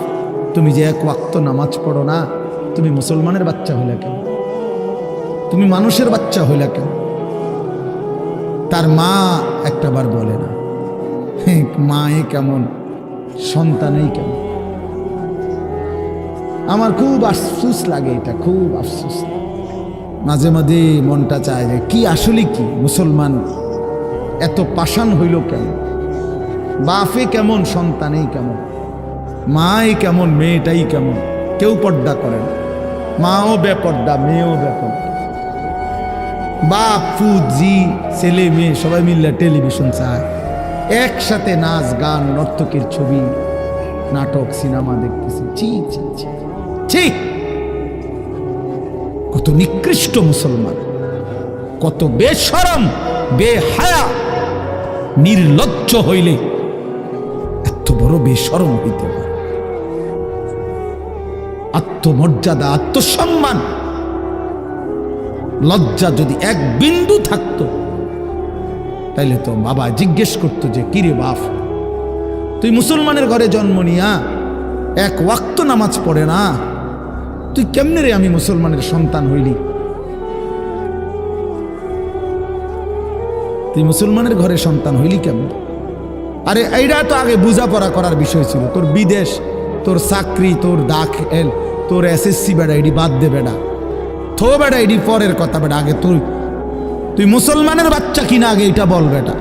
Speaker 1: তুমি যে এক ওয়াক্ত নামাজ পড়ো না, তুমি মুসলমানের বাচ্চা হইলা কেন, তুমি মানুষের বাচ্চা হইলা কেন। তার মা একটাবার বলে না, মায়ে কেমন, সন্তানেই কেমন। আমার খুব আফসোস লাগে, এটা খুব আফসোস। মাঝে মাঝে মনটা চায় যে কি আসলে কি মুসলমান এত পাষাণ হইল কেন? বাপে কেমন, সন্তানেই কেমন, মাই কেমন, মেয়েটাই কেমন। কেউ পর্দা করেন, মাও বেপর্দা, মেয়েও বেপর্দা। বাপ ফুজি ছেলে মেয়ে সবাই মিলে টেলিভিশন চায়, একসাথে নাচ গান নর্তকের ছবি নাটক সিনেমা দেখতেছে। ছি ছি ছি ছি, কত নিকৃষ্ট মুসলমান, কত বেশরম বেহায়া নির্লজ্জ হইলে এত বড় বেশরম হইতে পারে। আত্মমর্যাদা, আত্মসম্মান, লজ্জা যদি এক বিন্দু থাকতো তাইলে তো বাবা জিজ্ঞেস করতো যে কিরে বাপ, তুই মুসলমানের ঘরে জন্ম নিয়া এক ওয়াক্ত নামাজ পড়ে না, তুই কেমনে রে আমি মুসলমানের সন্তান হইলি? তুই মুসলমানের ঘরে সন্তান হইলি কেমন? আরে এইটা তো আগে বোঝাপড়া করার বিষয় ছিল। তোর বিদেশ, তোর চাকরি, তোর দাখিল, তোর এসএসসি বেড়া এডি বাদ দে বেড়া, থো বেড়া এডি পরের কথা বেড়া। আগে তুই মুসলমানের বাচ্চা কিনা আগে এটা বল বেটা।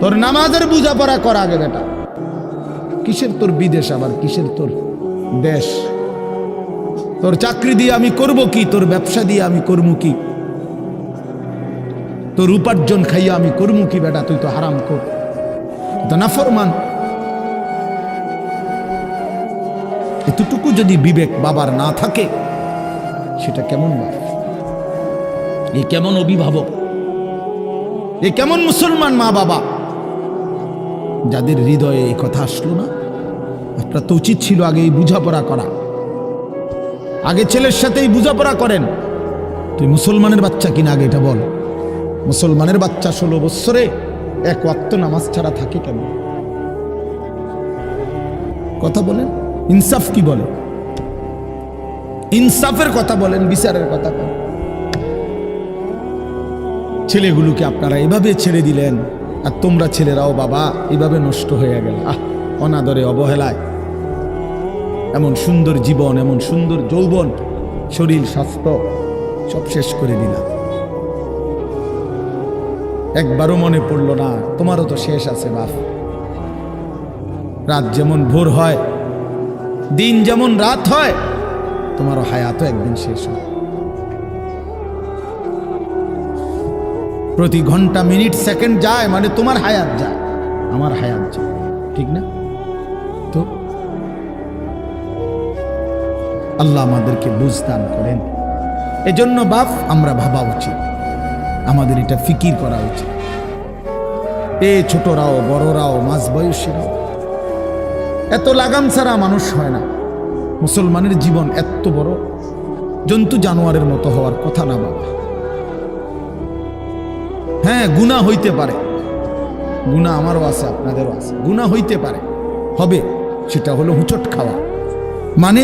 Speaker 1: তোর নামাজের বোঝাপড়া কর আগে বেটা। কিসের তোর বিদেশ, আবার কিসের তোর দেশ? তোর চাকরি দিয়ে আমি করব কি? তোর ব্যবসা দিয়ে আমি করবো কি? তোর উপার্জন খাইয়া আমি করবো কি বেটা? তুই তো হারাম কর, তো নাফরমান। এতটুকু যদি বিবেক বাবার না থাকে, সেটা কেমন বাপ, এ কেমন অভিভাবক, এ কেমন মুসলমান মা বাবা যাদের হৃদয়ে এই কথা আসলো না? আপনার তো উচিত ছিল আগে এই বোঝাপড়া করা। আগে ছেলের সাথেই বোঝাপড়া করেন। তুই মুসলমানের বাচ্চা কিনা আগে এটা বল। মুসলমানের বাচ্চা 16 বৎসরে এক ওয়াক্ত নামাজ ছাড়া থাকে কেন? কথা বলেন, ইনসাফ কি বলে? ইনসাফের কথা বলেন, বিচারের কথা বলেন। ছেলেগুলোকে আপনারা এভাবে ছেড়ে দিলেন, আর তোমরা ছেলেরাও বাবা এভাবে নষ্ট হয়ে গেল। অনাদরে, অবহেলায় এমন সুন্দর জীবন, এমন সুন্দর যৌবন, শরীর স্বাস্থ্য সব শেষ করে দিলাম। একবারও মনে পড়লো না তোমারও তো শেষ আছে বাপ। রাত যেমন ভোর হয়, দিন যেমন রাত হয়, তোমারও হায়াতও একদিন শেষ হয়। প্রতি ঘন্টা মিনিট সেকেন্ড যায় মানে তোমার হায়াত যায়, আমার হায়াত যায়, ঠিক না? তো আল্লাহ আমাদেরকে বুঝ দান করেন। এজন্য বাপ আমরা ভাবা উচিত, আমাদের এটা ফিকির করা উচিত। এ ছোটরাও বড়রাও মাঝ বয়সীরাও, এত লাগাম ছাড়া মানুষ হয় না। মুসলমানের জীবন এত বড়, জন্তু জানোয়ারের মতো হওয়ার কথা না বাবা। হ্যাঁ, গুনাহ হইতে পারে, গুনাহ আমারও আছে, আপনাদেরও আছে, গুনাহ হইতে পারে, হবে। সেটা হলো হুঁচট খাওয়া। মানে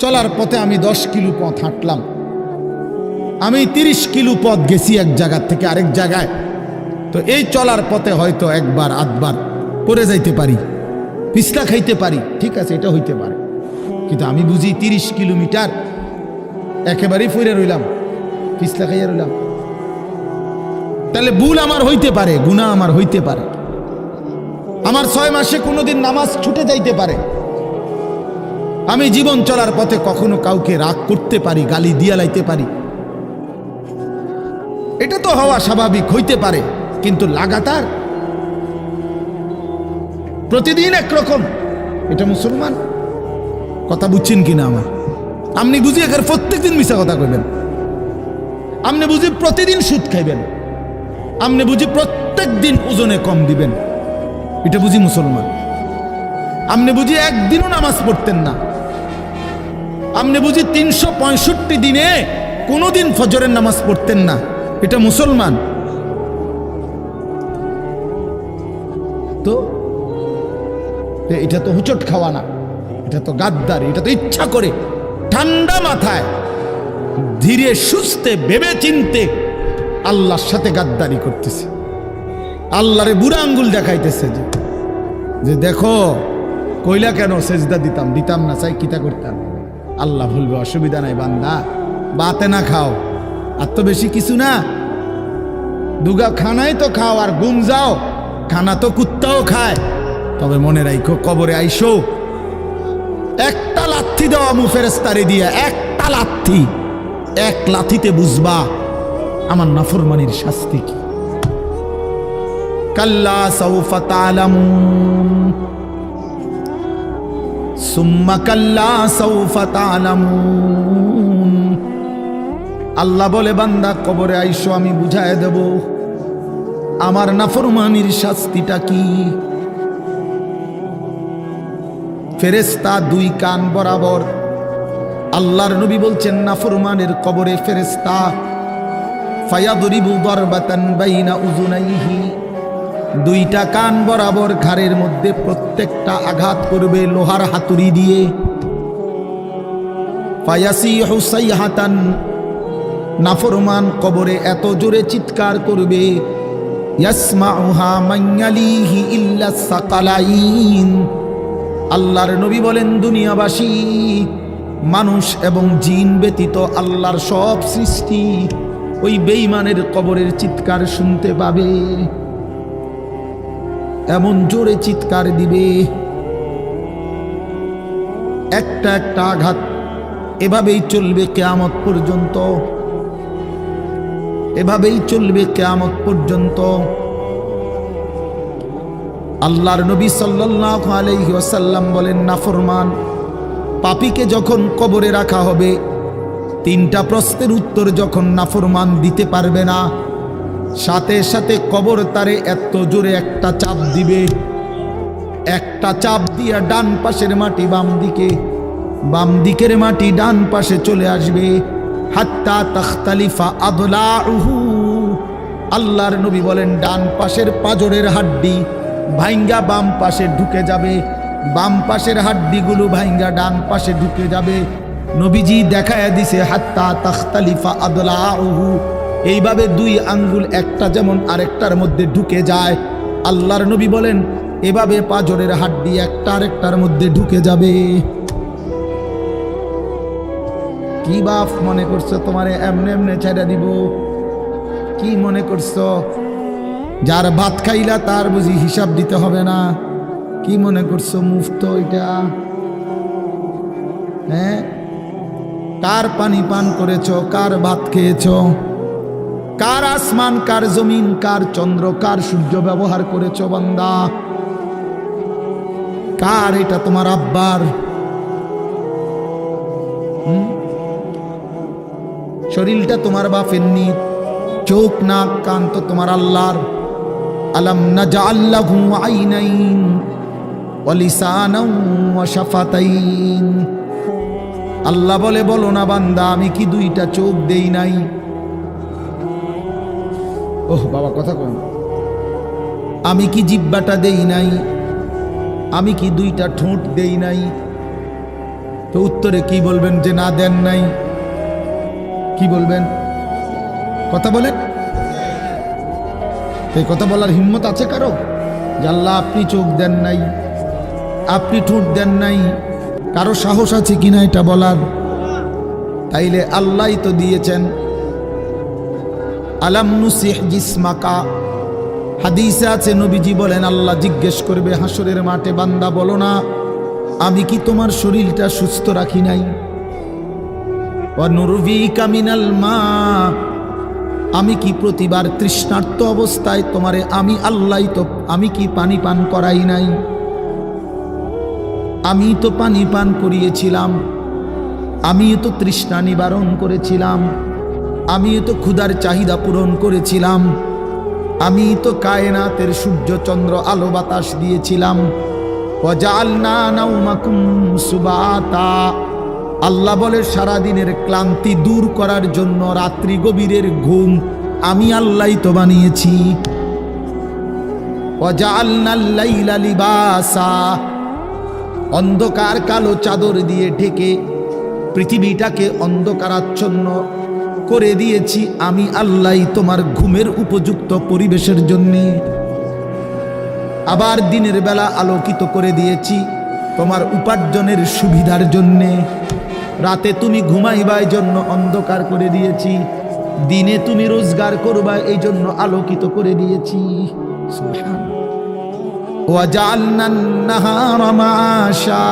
Speaker 1: চলার পথে আমি 10 কিলো পথ হাঁটলাম, আমি 30 কিলো পথ গেছি এক জায়গা থেকে আরেক জায়গায়। তো এই চলার পথে হয়তো একবার আধবার পড়ে যাইতে পারি, পিছলা খাইতে পারি, ঠিক আছে, এটা হইতে পারে। কিন্তু আমি বুঝি 30 কিলোমিটার একেবারেই ফিরে রইলাম, পিছলা খাইয়া রইলাম, তাহলে ভুল আমার হইতে পারে, গুনাহ আমার হইতে পারে। আমার 6 মাসে কোনোদিন নামাজ ছুটে যাইতে পারে। আমি জীবন চলার পথে কখনো কাউকে রাগ করতে পারি, গালি দিয়া লাইতে পারি, এটা তো হওয়া স্বাভাবিক, হইতে পারে। কিন্তু লাগাতার প্রতিদিন একরকম, এটা মুসলমান? কথা বুঝছেন কিনা আমার? আপনি বুঝি এখানে প্রত্যেকদিন মিশা কথা কইবেন, আপনি বুঝি প্রতিদিন সুদ খাইবেন, আপনি বুঝি প্রত্যেক দিন ওজনে কম দিবেন, এটা বুঝি মুসলমান? আপনি বুঝি একদিনও নামাজ পড়তেন না, আপনি বুঝি 365 দিনে কোনোদিন ফজরের নামাজ পড়তেন না, এটা মুসলমান? তো এটা তো হুচট খাওয়া না, এটা তো গাদ্দারি, এটা তো ইচ্ছা করে ঠান্ডা মাথায় ধীরে সুস্থে ভেবে চিনতে আল্লাহর সাথে গাদ্দারি করতেছে, আল্লাহরে বুড়া আঙ্গুল দেখাইতেছে যে দেখো কইলা কেন সেজদা দিতাম না, চাই কিতা করতাম। আল্লাহ বলবে অসুবিধা নাই বান্দা, বাতে না খাও, আর তো বেশি কিছু না, দুগা খানাই তো খাও আর ঘুম যাও, খানা তো কুত্তাও খায়। তবে মনে রাখো কবরে আইসো একটা লাথি দেওয়া ফেরেশতারে দিয়া, একটা লাথি, এক লাথিতে বুঝবা আমার নাফরমানির শাস্তি কি। কাল্লা সাউফা তা'লামুন সুম্মা কাল্লা সাউফা তা'লামুন। আল্লাহ বলে বান্দা কবরে আইসো, আমি বুঝায় দেব আমার নাফরমানির শাস্তিটা কি। ফেরেশতা দুই কান বরাবর, আল্লাহর নবী বলছেন নাফরমানের কবরে ফেরেশতা ফায়াদরিবু দারবাতান বাইনা উযুনাইহি, দুইটা কান বরাবর ঘাড়ের মধ্যে প্রত্যেকটা আঘাত করবে লোহার হাতুড়ি দিয়ে। ফায়াসিহু সাইহাতান, নাফরমান কবরে এত জোরে চিৎকার করবে ইয়াসমাউহা মান ইয়ালিহি ইল্লা সাকালাইন। আল্লাহর নবী বলেন দুনিয়াবাসী মানুষ এবং জিন ব্যতীত আল্লাহর সব সৃষ্টি ওই বেঈমানের কবরের চিৎকার শুনতে পাবে, এমন জোরে চিৎকার দিবে। একটা একটা আঘাত এভাবেই চলবে কিয়ামত পর্যন্ত, এভাবেই চলবে কিয়ামত পর্যন্ত। আল্লাহর নবী সাল্লাল্লাহু আলাইহি ওয়াসাল্লাম বলেন নাফরমান পাপীকে যখন কবরে রাখা হবে, তিনটা প্রশ্নের উত্তর যখন নাফরমান দিতে পারবে না, সাথে সাথে কবর তারে এত জোরে একটা চাপ দিবে, একটা চাপ দিয়া ডান পাশের মাটি বাম দিকে, বাম দিকের মাটি ডান পাশে চলে আসবে। হাত্তা তাখতালিফা আদলাউহু, আল্লাহর নবী বলেন ডান পাশের পাঁজরের হাড্ডি ভাইঙ্গা বাম পাশে ঢুকে যাবে, বাম পাশের হাড্ডিগুলো ভাইঙ্গা ডান পাশে ঢুকে যাবে। নবীজি দেখায়া দিছে হাত্তা তাখতালিফা আদলাউহু, এইভাবে দুই আঙ্গুল একটা যেমন আরেকটার মধ্যে ঢুকে যায়, আল্লাহর নবী বলেন এভাবে পাঁজরের হাড্ডি একটা আরেকটার মধ্যে ঢুকে যাবে। কি বাপ মনে করছো তোমারে এমনে এমনে ছেড়ে দিব? কি মনে করছো যার ভাত খাইলা তার বুঝি হিসাব দিতে হবে না? কি মনে করছো মুফত এটা? হ্যাঁ, কার পানি পান করেছো, কার ভাত খেয়েছো, কার আসমান, কার জমিন, কার চন্দ্র, কার সূর্য ব্যবহার করেছো বান্দা? কার এটা? তোমার আব্বার? শরীরটা তোমার বাপের নি, চোখ নাক কান তো তোমার আল্লাহর। আলাম নাজআল লাহু আইনাইন ওয়া লিসানান ওয়া শাফাতাইন। আল্লাহ বলে বলো না বান্দা আমি কি দুইটা চোখ দেই নাই? ওহ বাবা কথা কম। আমি কি জিহ্বাটা দেই নাই? আমি কি দুইটা ঠোঁট দেই নাই? তো উত্তরে কি বলবেন যে না দেন নাই? কি বলবেন? কথা বলেন। এই কথা বলার হিম্মত আছে কারো যে আল্লাহ আপনি চোখ দেন নাই, আপনি ঠোঁট দেন নাই? কারো সাহস আছে কিনা এটা বলার? তাইলে আল্লাহই তো দিয়েছেন। আলাম নুসিহ জিসমাকা, হাদিসে আছে নবীজি বলেন আল্লাহ জিজ্ঞেস করবে হাসরের মাঠে বান্দা বলো না আমি কি তোমার শরীরটা সুস্থ রাখি নাই? ওয়া নুরভিকা মিনাল মা, আমি কি প্রতিবার তৃষ্ণার্ত অবস্থায় তোমারে আমি আল্লাহ তো আমি কি পানি পান করাই নাই? আমি তো পানি পান করিয়েছিলাম, আমি তো তৃষ্ণা নিবারণ করেছিলাম, আমি তো ক্ষুধার চাহিদা পূরণ করেছিলাম, আমি তো কায়নাতের সূর্য চন্দ্র আলো বাতাস দিয়েছিলাম। ওয়াজআলনা নাওমাকুম সুবাতা, আল্লাহ বলে সারাদিনের ক্লান্তি দূর করার জন্য রাত্রি গভীরের ঘুম আমি আল্লাহই তো বানিয়েছি। ওয়াজআলনাল লাইলা লিবাসা, অন্ধকার কালো চাদর দিয়ে ঢেকে পৃথিবীটাকে অন্ধকারাচ্ছন্ন করে দিয়েছি আমি আল্লাহই তোমার ঘুমের উপযুক্ত পরিবেশের জন্যে। আবার দিনের বেলা আলোকিত করে দিয়েছি তোমার উপার্জনের সুবিধার জন্যে। রাতে তুমি ঘুমাইবার জন্য অন্ধকার করে দিয়েছি। দিনে তুমি রোজগার করবা এই জন্য আলোকিত করে দিয়েছি। ওয়াজআলনান নাহারা মাআশা,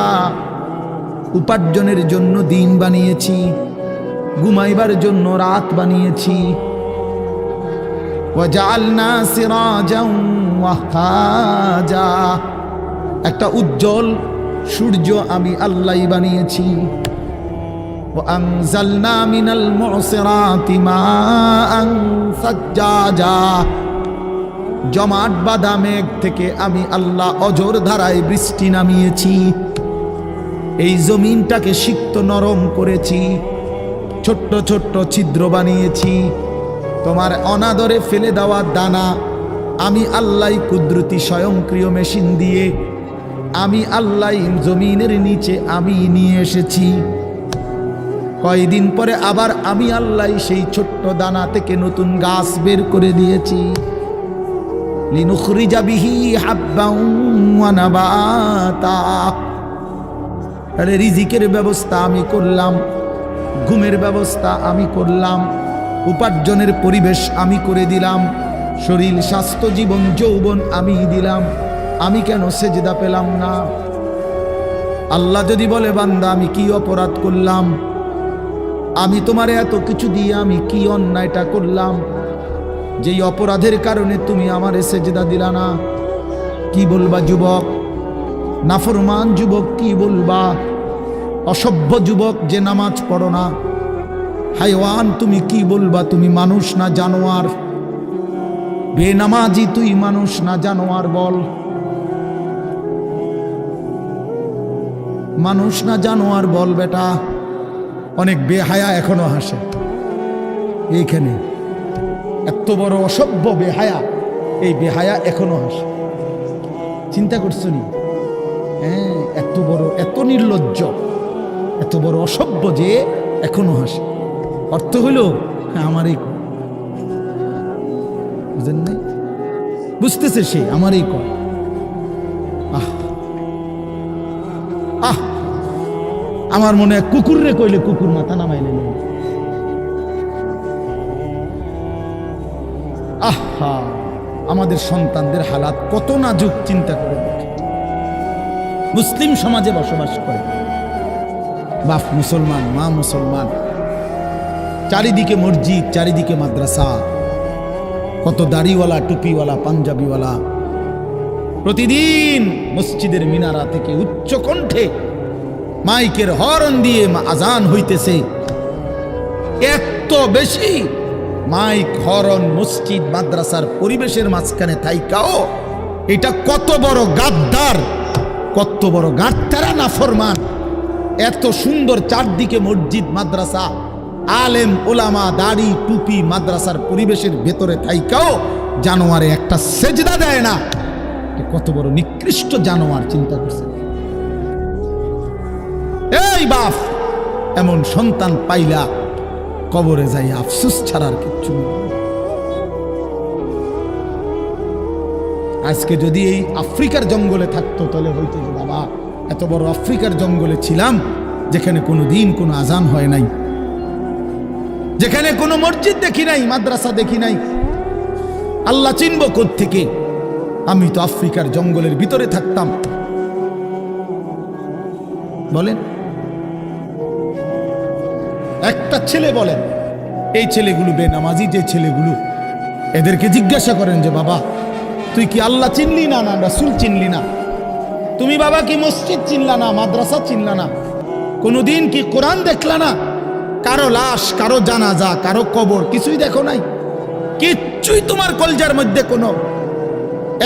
Speaker 1: উপার্জনের জন্য দিন বানিয়েছি, ঘুমাইবার জন্য রাত বানিয়েছি। ওয়াজআলনা সিরাজাও ওয়াহাজা, একটা উজ্জ্বল সূর্য আমি আল্লাহই বানিয়েছি। وأنزلنا من المعصرات ماء ثجاجا, জমাট বাঁধা মেঘ থেকে আমি আল্লাহ অঝোর ধারায় বৃষ্টি নামিয়েছি। এই জমিনটাকে সিক্ত নরম করেছি, ছোট্ট ছোট্ট ছিদ্র বানিয়েছি। তোমার অনাদরে ফেলে দেওয়া দানা আমি আল্লাহ কুদরতি স্বয়ংক্রিয় মেশিন দিয়ে আমি আল্লাহ জমিনের নিচে আমি নিয়ে এসেছি। কয়দিন পরে আবার আমি আল্লাহ সেই ছোট্ট দানা থেকে নতুন গাছ বের করে দিয়েছি। লিনুখরিজা বিহি হাব্বান ওয়া নাবাতা, আরে রিজিকের ব্যবস্থা আমি করলাম, ঘুমের ব্যবস্থা আমি করলাম, উপার্জনের পরিবেশ আমি করে দিলাম, শরীর স্বাস্থ্য জীবন যৌবন আমি দিলাম। আমি কেন সেজদা পেলাম না? আল্লাহ যদি বলে বান্দা আমি কি অপরাধ করলাম, আমি তোমারে এত কিছু দিয়ে আমি কি অন্যায়টা করলাম যেই অপরাধের কারণে তুমি আমারে সেজদা দিলা না? কি বলবা যুবক? নাফরমান যুবক কি বলবা? অসভ্য যুবক যে নামাজ পড়ো না, হাইওয়ান তুমি কি বলবা? তুমি মানুষ না জানোয়ার? বেনামাজি তুই মানুষ না জানোয়ার? বল, মানুষ না জানোয়ার বল বেটা। অনেক বেহায়া এখনো হাসে এইখানে, এত বড় অসভ্য বেহায়া, এই বেহায়া এখনো হাসে। চিন্তা করছো নি? হ্যাঁ, এত বড়, এত নির্লজ্জ, এত বড় অসভ্য যে এখনো হাসে। অর্থ হলো আমারই, বুঝেন নাই? বুঝতেছে সে আমারই কর। আহ আহ, আমার মনে হয় কুকুর রে কইলে কুকুর মাথা নামাইলে। আহা, আমাদের সন্তানদের হালাত কত নাজুক, চিন্তা করে দেখে। মুসলিম সমাজে বসবাস করে, বাপ মুসলমান, মা মুসলমান, চারিদিকে মসজিদ, চারিদিকে মাদ্রাসা, কত দাড়িওয়ালা, টুপিওয়ালা, পাঞ্জাবিওয়ালা। প্রতিদিন মসজিদের মিনারা থেকে উচ্চ কণ্ঠে মাইকের হর্ন দিয়ে আজান হইতেছে। এত বেশি মাইক, হর্ন, মসজিদ, মাদ্রাসার পরিবেশের মাঝখানে থাইকাও এটা কত বড় গাদ্দার, কত বড় গাদ্দারা নাফরমান। এত সুন্দর চারদিকে মসজিদ, মাদ্রাসা, আলেম ওলামা, দাড়ি, টুপি, মাদ্রাসার পরিবেশের ভেতরে থাইকাও জানোয়ারে একটা সেজদা দেয় না। কত বড় নিকৃষ্ট জানোয়ার, চিন্তা করছে। এই বাপ, এমন সন্তান পাইলা কবরে যাই আফসোস ছাড়ার কিচ্ছু নেই। আজকে যদি এই আফ্রিকার জঙ্গলে থাকতো তাহলে হয়তো যে বাবা এত বড় আফ্রিকার জঙ্গলে ছিলাম যেখানে কোনো দিন কোনো আজান হয় নাই, যেখানে কোনো মসজিদ দেখি নাই, মাদ্রাসা দেখি নাই, আল্লাহ চিনব কোত্থেকে? আমি তো আফ্রিকার জঙ্গলের ভিতরে থাকতাম। বলেন, একটা ছেলে বলেন, এই ছেলেগুলো বেনামাজি যে ছেলেগুলো, এদেরকে জিজ্ঞাসা করেন যে বাবা তুই কি আল্লাহ চিনলি না, না রাসূল চিনলি না? তুমি বাবা কি মসজিদ চিনলা না, মাদ্রাসা চিনলা না? কোনোদিন কি কোরআন দেখলা না? কারো লাশ, কারো জানাজা, কারো কবর কিছুই দেখো নাই? কিচ্ছুই তোমার কলজার মধ্যে কোনো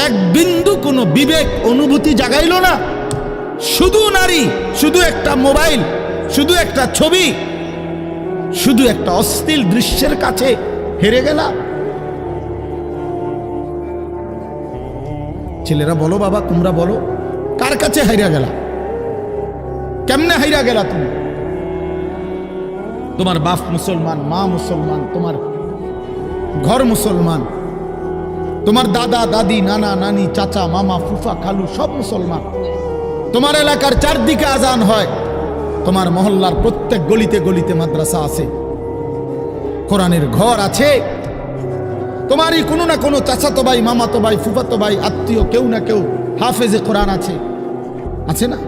Speaker 1: এক বিন্দু কোনো বিবেক অনুভূতি জাগাইলো না? শুধু নারী, শুধু একটা মোবাইল, শুধু একটা ছবি, শুধু একটা অশ্লীল দৃশ্যের কাছে হেরে গেলা। ছেলেরা বলো বাবা, তোমরা বলো, কার কাছে হাইরা গেলা? কেমনে হাইরা গেলা তুমি? তোমার বাপ মুসলমান, মা মুসলমান, তোমার ঘর মুসলমান, তোমার দাদা দাদি, নানা নানি, চাচা মামা, ফুফা খালু সব মুসলমান। তোমার এলাকার চারদিকে আজান হয়, তোমার মহল্লার প্রত্যেক গলিতে গলিতে মাদ্রাসা আছে। কোরআনের ঘর আছে, তোমারই কোনো না কোনো চাচাতো ভাই, মামাতো ভাই, ফুফাতো ভাই, আত্মীয় কেউ না কেউ হাফেজে কোরআন আছে, আছে না?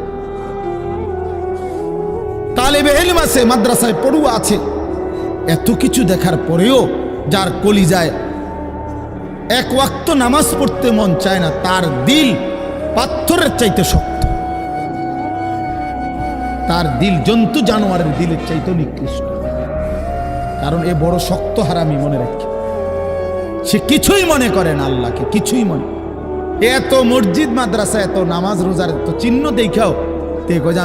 Speaker 1: তালেবে ইলম আছে, মাদ্রাসায় পড়ুয়া আছে। এত কিছু দেখার পরেও যার কলিজায় এক ওয়াক্ত নামাজ পড়তে মন চায় না, তার দিল পাথরের চাইতে শক্ত, তার দিল জন্তু জানোয়ারের দিলের চাইতে নিকৃষ্ট। কারণ এ বড় শক্ত হারামি, মনে রাখে, সে কিছুই মনে করে না আল্লাহকে, কিছুই মনে। এত মসজিদ মাদ্রাসা, এত নামাজ রোজার এত চিহ্ন দেখাও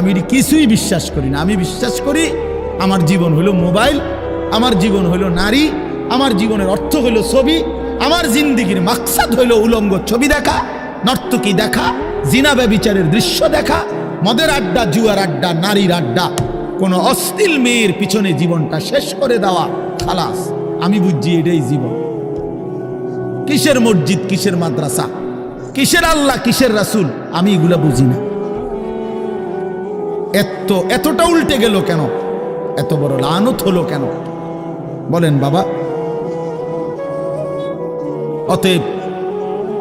Speaker 1: আমি কিছুই বিশ্বাস করি না। আমি বিশ্বাস করি আমার জীবন হলো মোবাইল, আমার জীবন হলো নারী, আমার জীবনের অর্থ হলো ছবি, আমার জিন্দিগির মাকসাদ হলো উলঙ্গ ছবি দেখা, নর্তকী দেখা, জিনা ব্যভিচারের দৃশ্য দেখা, মদের আড্ডা, জুয়ার আড্ডা, নারীর আড্ডা, কোনো অশ্লীল মেয়ের পিছনে জীবনটা শেষ করে দেওয়া, খালাস। আমি বুঝছি এটাই জীবন। কিসের মসজিদ, কিসের মাদ্রাসা, কিসের আল্লাহ, কিসের রাসূল, আমি এগুলা বুঝি না। এতটা উল্টে গেল কেন? এত বড় লানত হলো কেন? বলেন বাবা। অতএব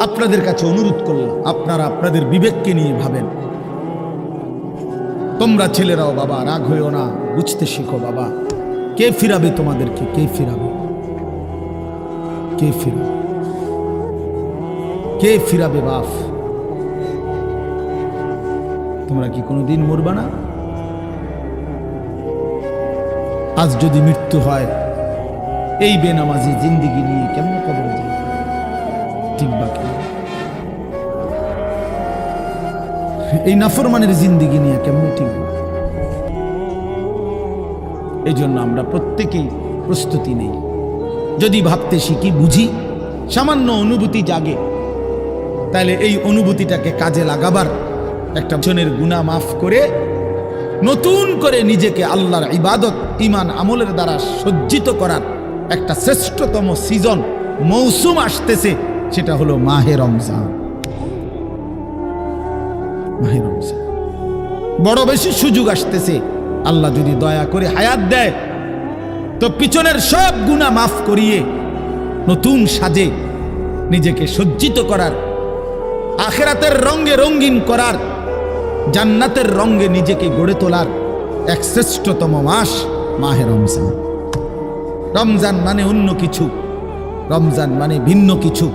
Speaker 1: আপনাদের কাছে অনুরোধ করলাম, আপনারা আপনাদের বিবেককে নিয়ে ভাবেন। তোমরা ছেলেরাও বাবা রাগ হইও না, বুঝতে শিখো বাবা। কে ফিরাবে তোমাদেরকে? কে ফিরাবে? কে ফিরাবে? কে ফিরাবে বাপ? তোমরা কি কোনোদিন মরবা না? আজ যদি মৃত্যু হয়, এই বেনামাজি জিন্দিগি নিয়ে কেমন কবরে যাবে? ঠিক বাকি এই নাফরমানের জিন্দিগি নিয়ে কেমন ঠিক? এই জন্য আমরা প্রত্যেকেই প্রস্তুতি নেই। যদি ভাবতে শিখি, বুঝি, সামান্য অনুভূতি জাগে, তাহলে এই অনুভূতিটাকে কাজে লাগাবার, একটা জনের গুনাহ মাফ করে নতুন করে নিজেকে আল্লাহর ইবাদত, ঈমান, আমলের দ্বারা সজ্জিত করার একটা শ্রেষ্ঠতম সিজন, মৌসুম আসতেছে, সেটা হলো মাহে রমজান। মাহে রমজান বড় বেশি সুযোগ আসতেছে। আল্লাহ যদি দয়া করে হায়াত দেয়, তো পিছনের সব গুনাহ মাফ করিয়ে নতুন সাজে নিজেকে সজ্জিত করার, আখিরাতের রঙে রঙিন করার, জান্নাতের রঙে নিজেকে গড়ে তোলার এক শ্রেষ্ঠতম মাস মাহে রমজান। রমজান মানে অন্য কিছু, রমজান মানে ভিন্ন কিছু।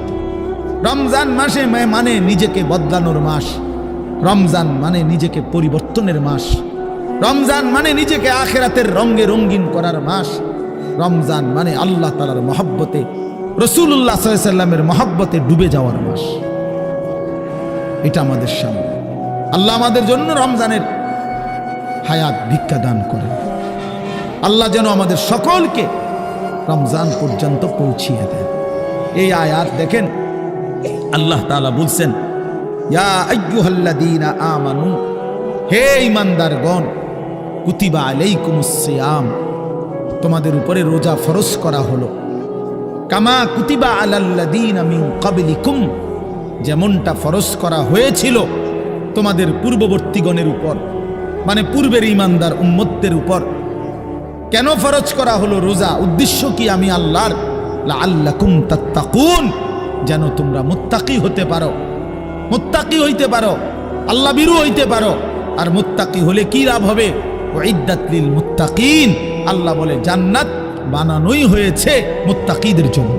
Speaker 1: রমজান মাসে মানে নিজেকে বদলানোর মাস, রমজান মানে নিজেকে পরিবর্তনের মাস, রমজান মানে নিজেকে আখিরাতের রঙে রঙিন করার মাস, রমজান মানে আল্লাহ তাআলার মহব্বতে, রাসূলুল্লাহ সাল্লাল্লাহু আলাইহি ওয়াসাল্লামের মহব্বতে ডুবে যাওয়ার মাস। এটা আমাদের সামনে। আল্লাহ আমাদের জন্য রমজানের হায়াত ভিক্ষা দান করেন। আল্লাহ যেন আমাদের সকলকে রমজান পর্যন্ত পৌঁছিয়ে দেন। এই আয়াত দেখেন, আল্লাহ তাআলা বলছেন, ইয়া আইয়ুহাল্লাযীনা আমানু, হে ঈমানদারগণ, কুতিবা আলাইকুমুস সিয়াম, তোমাদের উপরে রোজা ফরজ করা হলো, কামা কুতিবা আলাল্লাযীনা মিন ক্বাবলিকুম, যেমনটা ফরজ করা হয়েছিল তোমাদের পূর্ববর্তীগণের উপর, মানে পূর্বের ঈমানদার উম্মতদের উপর। কেন ফরজ করা হলো রোজা? উদ্দেশ্য কি? আমি আল্লাহর, লাআল্লাকুম তাত্তাকুন, যেন তোমরা মুত্তাকি হতে পারো, মুত্তাকি হইতে পারো, আল্লাহ বিরু হইতে পারো। আর মুত্তাকি হলে কি লাভ হবে? উইদ্দাত লিল মুত্তাকিন, আল্লাহ বলে জান্নাত বানানোই হয়েছে মুত্তাকিদের জন্য।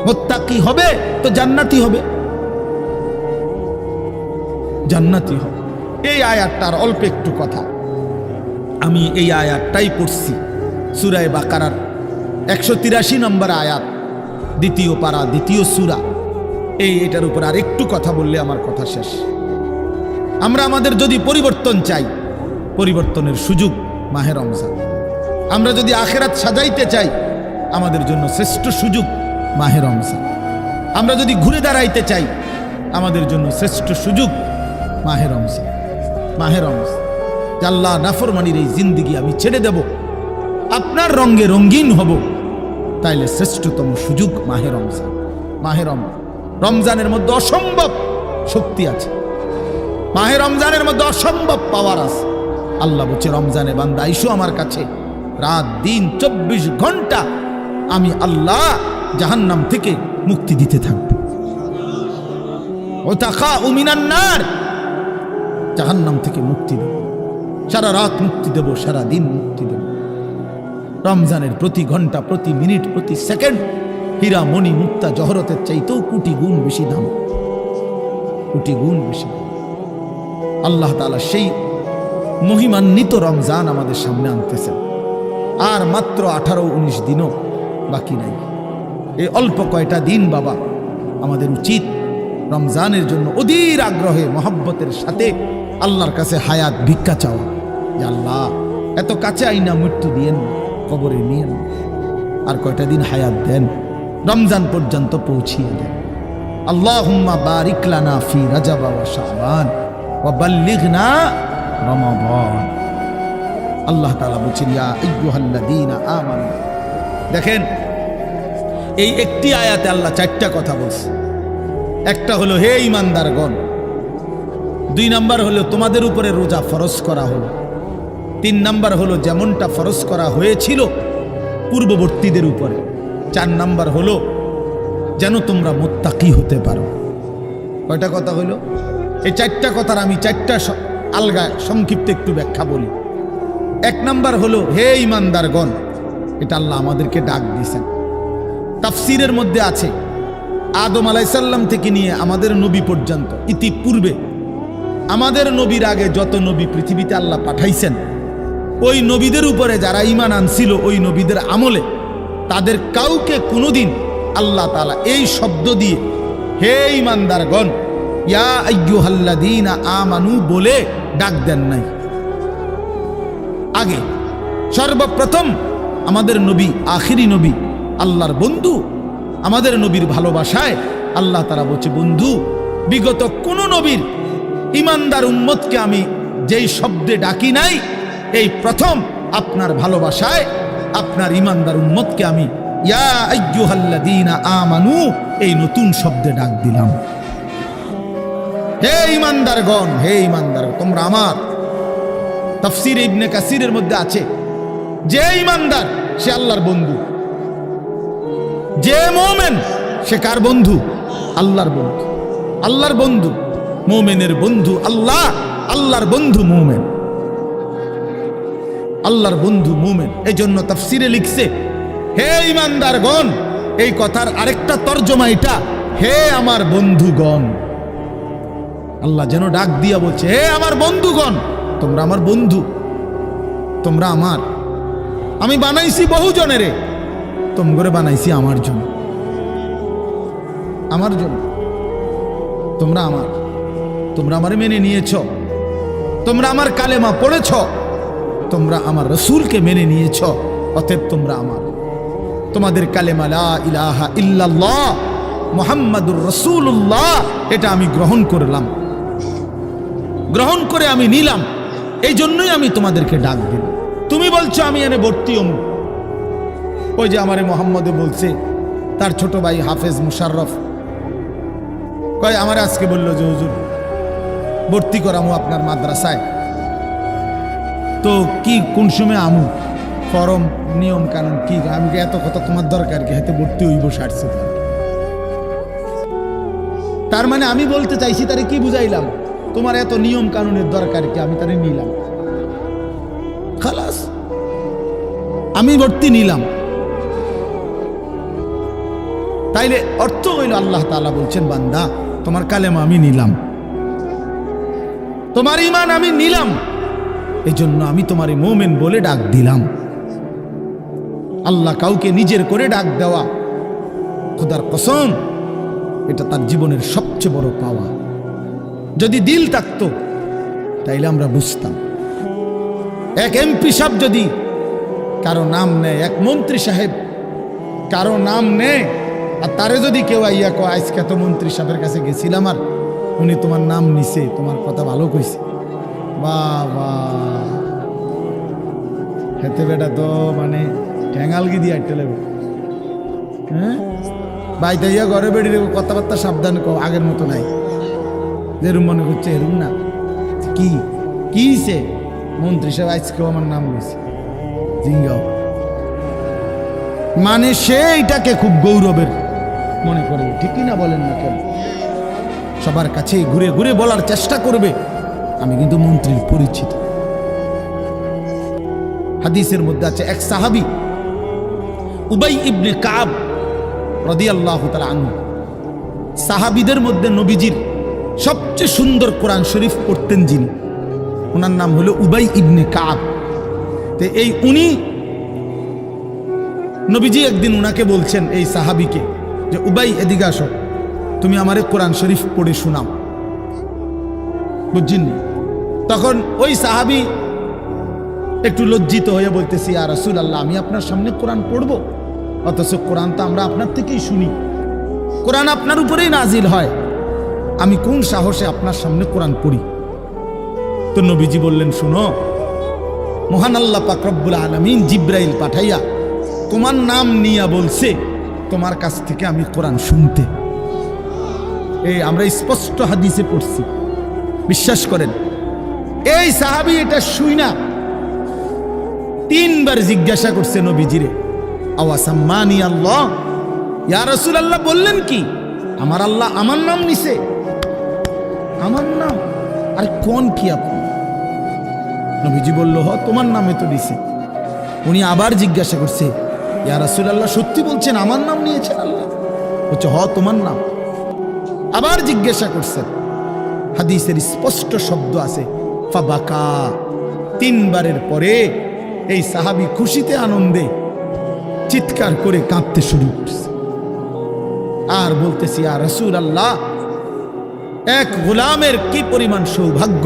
Speaker 1: মুত্তাকি হবে তো জান্নাতি হবে, জান্নাতি হবে। এই আয়াতটার অল্প একটু কথা, আমি এই আয়াতটাই পড়ছি সূরা বাকারার 183 নম্বর আয়াত, দ্বিতীয় পারা, দ্বিতীয় সূরা। এটার উপর আর একটু কথা বললে আমার কথা শেষ। আমরা আমাদের যদি পরিবর্তন চাই, পরিবর্তনের সুযোগ মাহে রমজান। আমরা যদি আখিরাত সাজাইতে চাই, আমাদের জন্য শ্রেষ্ঠ সুযোগ মাহে রমজান। আমরা যদি ঘুরে দাঁড়াইতে চাই, আমাদের জন্য শ্রেষ্ঠ সুযোগ মাহে রমজান। মাহে রমজান, আল্লাহ নাফরমানির এই জিন্দিগি আমি ছেড়ে দেব, আপনার রঙে রঙিন হব, তাইলে শ্রেষ্ঠতম সুযোগ মাহে রমজান। মাহে রমজানের মধ্যে অসম্ভব শক্তি আছে, মাহে রমজানের মধ্যে অসম্ভব পাওয়ার আছে। আল্লাহ বলছে, রমজানে বান্দা আইসো আমার কাছে, রাত দিন 24 ঘন্টা আমি আল্লাহ জাহান্নাম থেকে মুক্তি দিতে থাকব। ওয়াতাখাউ মিনান নার, জাহান্নাম থেকে মুক্তি দেব, সারা রাত মুক্তি দেব, সারা দিন মুক্তি দেব। রমজানের প্রতি ঘন্টা, প্রতি মিনিট, প্রতি সেকেন্ড হীরা মণি মুক্তা জহরতের চাইতেও কোটি গুণ বেশি দাম, কোটি গুণ বেশি। আল্লাহ তাআলা সেই মহিমান্বিত রমজান আমাদের সামনে আনতেছেন। আর মাত্র 18-19 দিনও বাকি নাই। এই অল্প কয়টা দিন বাবা, আমাদের উচিত রমজানের জন্য অধীর আগ্রহে মহব্বতের সাথে আল্লাহর কাছে হায়াত ভিক্ষা চাওয়া, যে আল্লাহ এত কাছে আইনা মৃত্যু দিয়েন, কবরে নিয়েন, আর কয়টা দিন হায়াত দেন, রমজান পর্যন্ত পৌঁছিয়ে দেন। আল্লাহুম্মা বারিক লানা ফি রাজাব ওয়া শাবান ওয়া বাল্লিগনা রমাদান। আল্লাহ তাআলা বলেন, ইয়া আইয়ুহাল্লাযীনা আমানু। দেখেন, এই একটি আয়াতে আল্লাহ 4টা কথা বলছে। একটা হলো হে ঈমানদারগণ, 2 নাম্বার হলো তোমাদের উপরে রোজা ফরজ করা হলো, 3 নাম্বার হলো যেমনটা ফরজ করা হয়েছিল পূর্ববর্তীদের উপরে, 4 নাম্বার হলো যেন তোমরা মুত্তাকি হতে পারো। কয়টা কথা হলো? এই 4টা কথার আমি 4টা আলগা সংক্ষিপ্ত একটু ব্যাখ্যা বলি। 1 নাম্বার হলো হে ঈমানদারগণ, এটা আল্লাহ আমাদেরকে ডাক দিয়েছেন। তাফসীরের মধ্যে আছে আদম আলাইহিস সালাম থেকে নিয়ে আমাদের নবী পর্যন্ত, ইতিপূর্বে আমাদের নবীর আগে যত নবী পৃথিবীতে আল্লাহ পাঠাইছেন, ওই নবীদের উপরে যারা ঈমান আনছিল, ওই নবীদের আমলে তাদের কাউকে কোনোদিন আল্লাহ তাআলা এই শব্দ দিয়ে হে ঈমানদারগণ, ইয়া আইয়ুহাল্লাযীনা আমানু বলে ডাক দেন নাই। আগে সর্বপ্রথম আমাদের নবী, আখিরি নবী, আল্লাহর বন্ধু, আমাদের নবীর ভালোবাসায় আল্লাহ তাআলা বলছে, বন্ধু, বিগত কোন নবীর ঈমানদার উম্মতকে আমি যেই শব্দে ডাকি নাই, এই প্রথম আপনার ভালোবাসায় আপনার ঈমানদার উম্মতকে আমি ইয়া আইয়ুহাল্লাযীনা আমানু এই নতুন শব্দে ডাক দিলাম। হে ঈমানদারগণ, হে ঈমানদার, তোমরা আমার। তাফসীর ইবনে কাসিরের মধ্যে আছে, যে ঈমানদার সে আল্লাহর বন্ধু, যে মুমিন সে কার বন্ধু? আল্লাহর বন্ধু। আল্লাহর বন্ধু, মুমিনের বন্ধু আল্লাহ, আল্লাহর বন্ধু মুমিন, আল্লাহর বন্ধু মুমিন। এই জন্য তাফসীরে লিখছে হে ঈমানদারগণ, এই কথার আরেকটা তর্জমা এটা, হে আমার বন্ধুগণ। আল্লাহ যেন ডাক দিয়া বলছে, হে আমার বন্ধুগণ, তোমরা আমার বন্ধু, তোমরা আমার। আমি বানাইছি বহু জনেরে, তোমরা বানাইছি আমার জন্য, আমার জন্য। তোমরা আমার, তোমরা আমারে মেনে নিয়েছ, তোমরা আমার কালেমা পড়েছ, তোমরা আমার রাসূলকে মেনে নিয়েছ, অতএব তোমরা আমার। তোমাদের কালেমা লা ইলাহা ইল্লাল্লাহ মুহাম্মাদুর রাসূলুল্লাহ, এটা আমি গ্রহণ করলাম, গ্রহণ করে আমি নিলাম। এই জন্যই আমি তোমাদেরকে ডাক দিলাম। তুমি বলছো আমি এনে ভর্তি হমু, ওই যে আমারে মোহাম্মদে বলছে, তার ছোট ভাই হাফেজ মুশাররফ কয়, আমার আজকে বললো যে হুজুর ভর্তি করামু আপনার মাদ্রাসায়, তো কি কোন সময় আমু, ফরম নিয়ম কানুন কি? আমি এত কথা তোমার দরকার কি, হাতে ভর্তি হইব সারছে। তার মানে আমি বলতে চাইছি, তারে কি বুঝাইলাম, তোমার এত নিয়ম কানুনের দরকার কি, আমি তারে নিলাম, খালাস, আমি ভর্তি নিলাম। তাইলে অর্থ হইল আল্লাহ তাআলা বলছেন, বান্দা তোমার কালেমা আমি নিলাম, তোমার ঈমান আমি নিলাম, এই জন্য আমি তোমারে মুমিন বলে ডাক দিলাম। আল্লাহ কাউকে নিজের করে ডাক দেওয়া, খোদার কসম, এটা তার জীবনের সবচেয়ে বড় পাওয়া। যদি দিল থাকতো তাইলে আমরা বুঝতাম। এক এমপি সাহেব যদি কারো নাম নেয়, এক মন্ত্রী সাহেব কারো নাম নেয়, আর তারে যদি কেউ আইয়া কয় আজকে তো মন্ত্রী সাহেবের কাছে গেছিলাম আর উনি তোমার নাম নিছে, তোমার কথা ভালো কইছে, বাবা হেতে বেটা তো মানে ঠ্যাঙালগি দিয়ে আটতে লাগবে। হ্যাঁ, বাইতে ইয়া ঘরে বেড়ি কথাবার্তা সাবধান কো, আগের মতো নাই, যেরুম মনে করছে এরুম না। কি কিছে মন্ত্রী সাহেব আজকেও আমার নাম নিছে, জিঙ্গাও মানে সে এটাকে খুব গৌরবের মনে করবে, ঠিকই না বলেন না কেন? সবার কাছে ঘুরে ঘুরে বলার চেষ্টা করবে আমি কিন্তু মন্ত্রীর পরিচিত। হাদিসের মধ্যে আছে এক সাহাবী উবাই ইবনে কাব রাদিয়াল্লাহু তাআলা আনহু, সাহাবীদের মধ্যে নবীজির সবচেয়ে সুন্দর কোরআন শরীফ পড়তেন যিনি, ওনার নাম হলো উবাই ইবনে কাব। তো এই উনি নবীজি একদিন উনাকে বলছেন, এই সাহাবীকে, যে উবাই এদিকে আসো, তুমি আমারে কোরআন শরীফ পড়ে শোনাও। বুঝছেন? তখন ওই সাহাবী একটু লজ্জিত হয়ে বলতেছি, ইয়া রাসূলুল্লাহ, আমি আপনার সামনে কোরআন পড়বো? অথচ কোরআন তো আমরা আপনার থেকেই শুনি, কোরআন আপনার উপরেই নাজিল হয়, আমি কোন সাহসে আপনার সামনে কোরআন পড়ি? তো নবীজি বললেন, শুনো, মহান আল্লাহ পাক রব্বুল আলামিন জিব্রাইল পাঠাইয়া তোমার নাম নিয়া বলছে তোমার কাছ থেকে আমি কোরআন শুনতে। এই আমরা স্পষ্ট হাদিসে পড়ছি, বিশ্বাস করেন। এই সাহাবী এটা শুই না 3 বার জিজ্ঞাসা করছে নবীজিরে, আওয়াসাম্মানি আল্লাহ, ইয়া রাসূলুল্লাহ বললেন কি আমার আল্লাহ আমার নাম নিছে? আমার নাম? আর কোন কি আপনি? নবীজি বলল, হ তোমার নামে তো দিছে। উনি আবার জিজ্ঞাসা করছে, ইয়া রাসূলুল্লাহ সত্যি বলছেন আমার নাম নিয়েছেন আল্লাহ? বলছে, হ তোমার নাম। আবার জিজ্ঞাসা করছেন, হাদিসের স্পষ্ট শব্দ আছে ফাবাকা। 3 বারের পরে এই সাহাবী খুশিতে আনন্দে চিৎকার করে কাঁদতে শুরু করছে আর বলতেছি, ইয়া রাসূলুল্লাহ, এক গোলামের কি পরিমাণ সৌভাগ্য,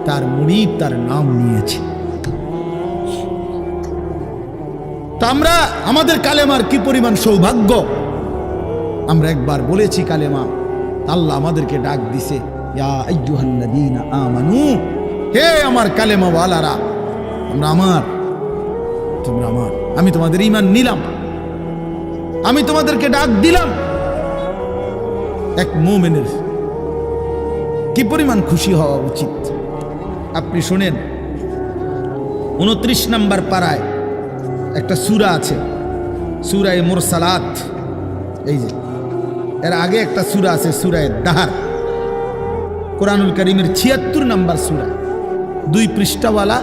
Speaker 1: তার মুরিদ তার নাম নিয়েছে। তা আমরা আমাদের কালেমার কি পরিমাণ সৌভাগ্য, আমরা একবার বলেছি কালেমা, আল্লাহ আমাদেরকে ডাক দিছে, ইয়া আইয়ুহাল্লাযীনা আমানু, হে আমার কালেমা ওয়ালারা, আমরা আমার, তোমরা আমার, আমি তোমাদের ঈমান নিলাম, আমি তোমাদেরকে ডাক দিলাম। এক মুমিনের কি পরিমাণ খুশি হওয়া উচিত আপনি শুনেন। 29 নম্বর পারায় একটা সূরা আছে, সূরায়ে মুরসালাত। এই যে এর আগে একটা সূরা আছে, সূরায়ে দাহর, কোরআনুল কারীমের 76 নম্বর সূরা, 2 পৃষ্ঠাওয়ালা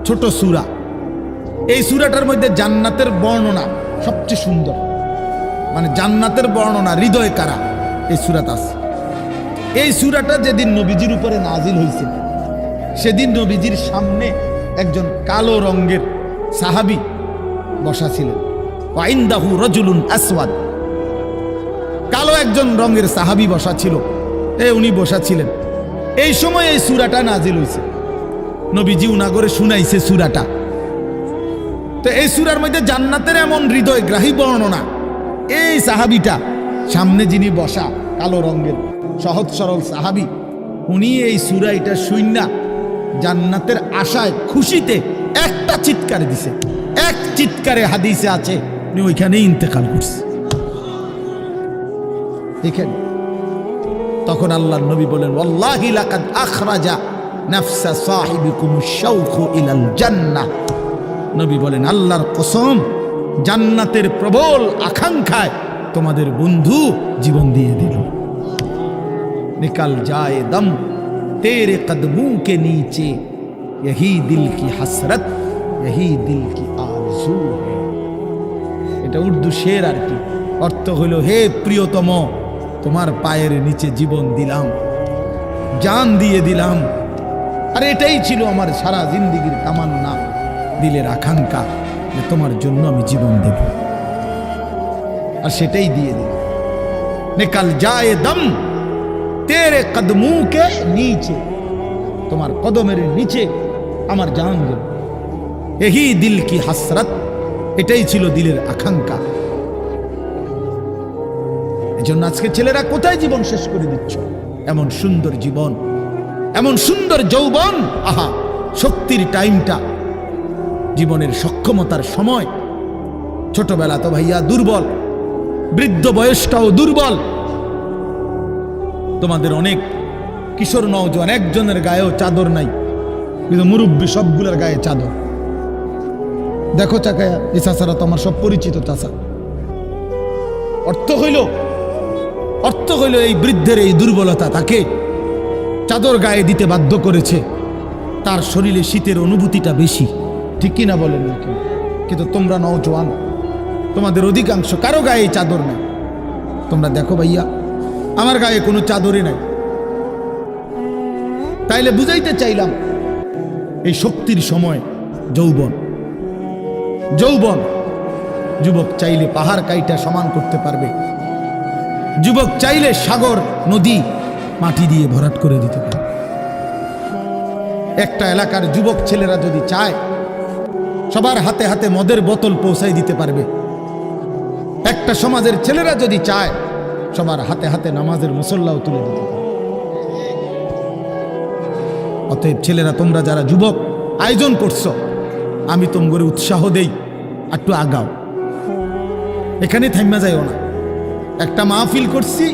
Speaker 1: ছোট সূরা। এই সূরাটার মধ্যে জান্নাতের বর্ণনা সবচেয়ে সুন্দর, মানে জান্নাতের বর্ণনা হৃদয় কারা এই সূরাতে আছে। এই সূরাটা যেদিন নবীজির উপরে নাজিল হয়েছে, সেদিন নবীজির সামনে একজন কালো রঙের সাহাবী বসা ছিলেন। ওয়াইন্দাহু রাজুলুন আসওয়াদ, কালো একজন রঙের সাহাবী বসা ছিল, উনি বসা ছিলেন। এই সময় এই সূরাটা নাজিল হয়েছে, নবীজি উনাগরে শুনাইছে সূরাটা। তো এই সূরার মধ্যে জান্নাতের এমন হৃদয়গ্রাহী বর্ণনা। এই সাহাবীটা সামনে যিনি বসা কালো রঙের সহজ সরল সাহাবী, উনি এই সূরা এটা শুইনা জান্নাতের আশায় খুশিতে একটা চিৎকার দিছে, এক চিৎকারে হাদিসে আছে উনি ওইখানেই ইন্তেকাল করছে। দেখেন, তখন আল্লাহর নবী বলেন, ওয়াল্লাহি লাকাদ আখরাজা নাফসা সাহিবিকুমুশ শাওকু ইলাল জান্নাহ। নবী বলেন, আল্লাহর কসম, জান্নাতের প্রবল আকাঙ্ক্ষায় তোমাদের বন্ধু জীবন দিয়ে দিল। निकल जाए दम तेरे कदमों के नीचे, यही दिल की हसरत, यही दिल की आरज़ू है। এটা উর্দু শের আর কি, অর্থ হলো, হে প্রিয়তম, তোমার পায়ের নিচে জীবন দিলাম, জান দিয়ে দিলাম, আর এটাই ছিল আমার সারা জিন্দেগীর তামান্না, দিলের আকাঙ্ক্ষা, যে তোমার জন্য আমি জীবন দেব, আর সেটাই দিয়ে দিল। निकल जाए दम तेरे कदमों के नीचे, তোমার কদমের নিচে আমার জান দেব। यही दिल की हसरत, এটাই ছিল দিলের আকাঙ্ক্ষা। এজন্য আজকে ছেলেরা কোথায় জীবন শেষ করে দিচ্ছ? এমন সুন্দর জীবন, এমন সুন্দর যৌবন, আহা, শক্তির টাইমটা, জীবনের সক্ষমতার সময়। ছোটবেলা তো ভাইয়া দুর্বল, বৃদ্ধ বয়সটাও দুর্বল। তোমাদের অনেক কিশোর নওজোয়ান, একজনের গায়েও চাদর নাই, কিন্তু মুরব্বী সবগুলোর গায়ে চাদর। দেখো চাকায়া, এই চাচারা তো আমার সব পরিচিত চাচা। অর্থ হইল এই বৃদ্ধের এই দুর্বলতা তাকে চাদর গায়ে দিতে বাধ্য করেছে। তার শরীরে শীতের অনুভূতিটা বেশি, ঠিক কিনা বলেন না কেন? কিন্তু তোমরা নওজোয়ান, তোমাদের অধিকাংশ কারো গায়ে চাদর নাই। তোমরা দেখো ভাইয়া, আমার গায়ে কোনো চাদরই নাই। তাইলে বুঝাইতে চাইলাম এই শক্তির সময় যৌবন। যুবক চাইলে পাহাড় কাইটা সমান করতে পারবে। যুবক চাইলে সাগর নদী মাটি দিয়ে ভরাট করে দিতে পারবে। একটা এলাকার যুবক ছেলেরা যদি চায়, সবার হাতে হাতে মদের বোতল পৌঁছাই দিতে পারবে। একটা সমাজের ছেলেরা যদি চায়, সবার হাতে হাতে নামাজের মুসল্লাও তুলে দিতে পারবে। অতএব ছেলেরা, তোমরা যারা যুবক আয়োজন করছো, আমি তোমাদের উৎসাহ দেই, একটু আগাও, এখানে থাইমা যাইও না। একটা মাহফিল করছি,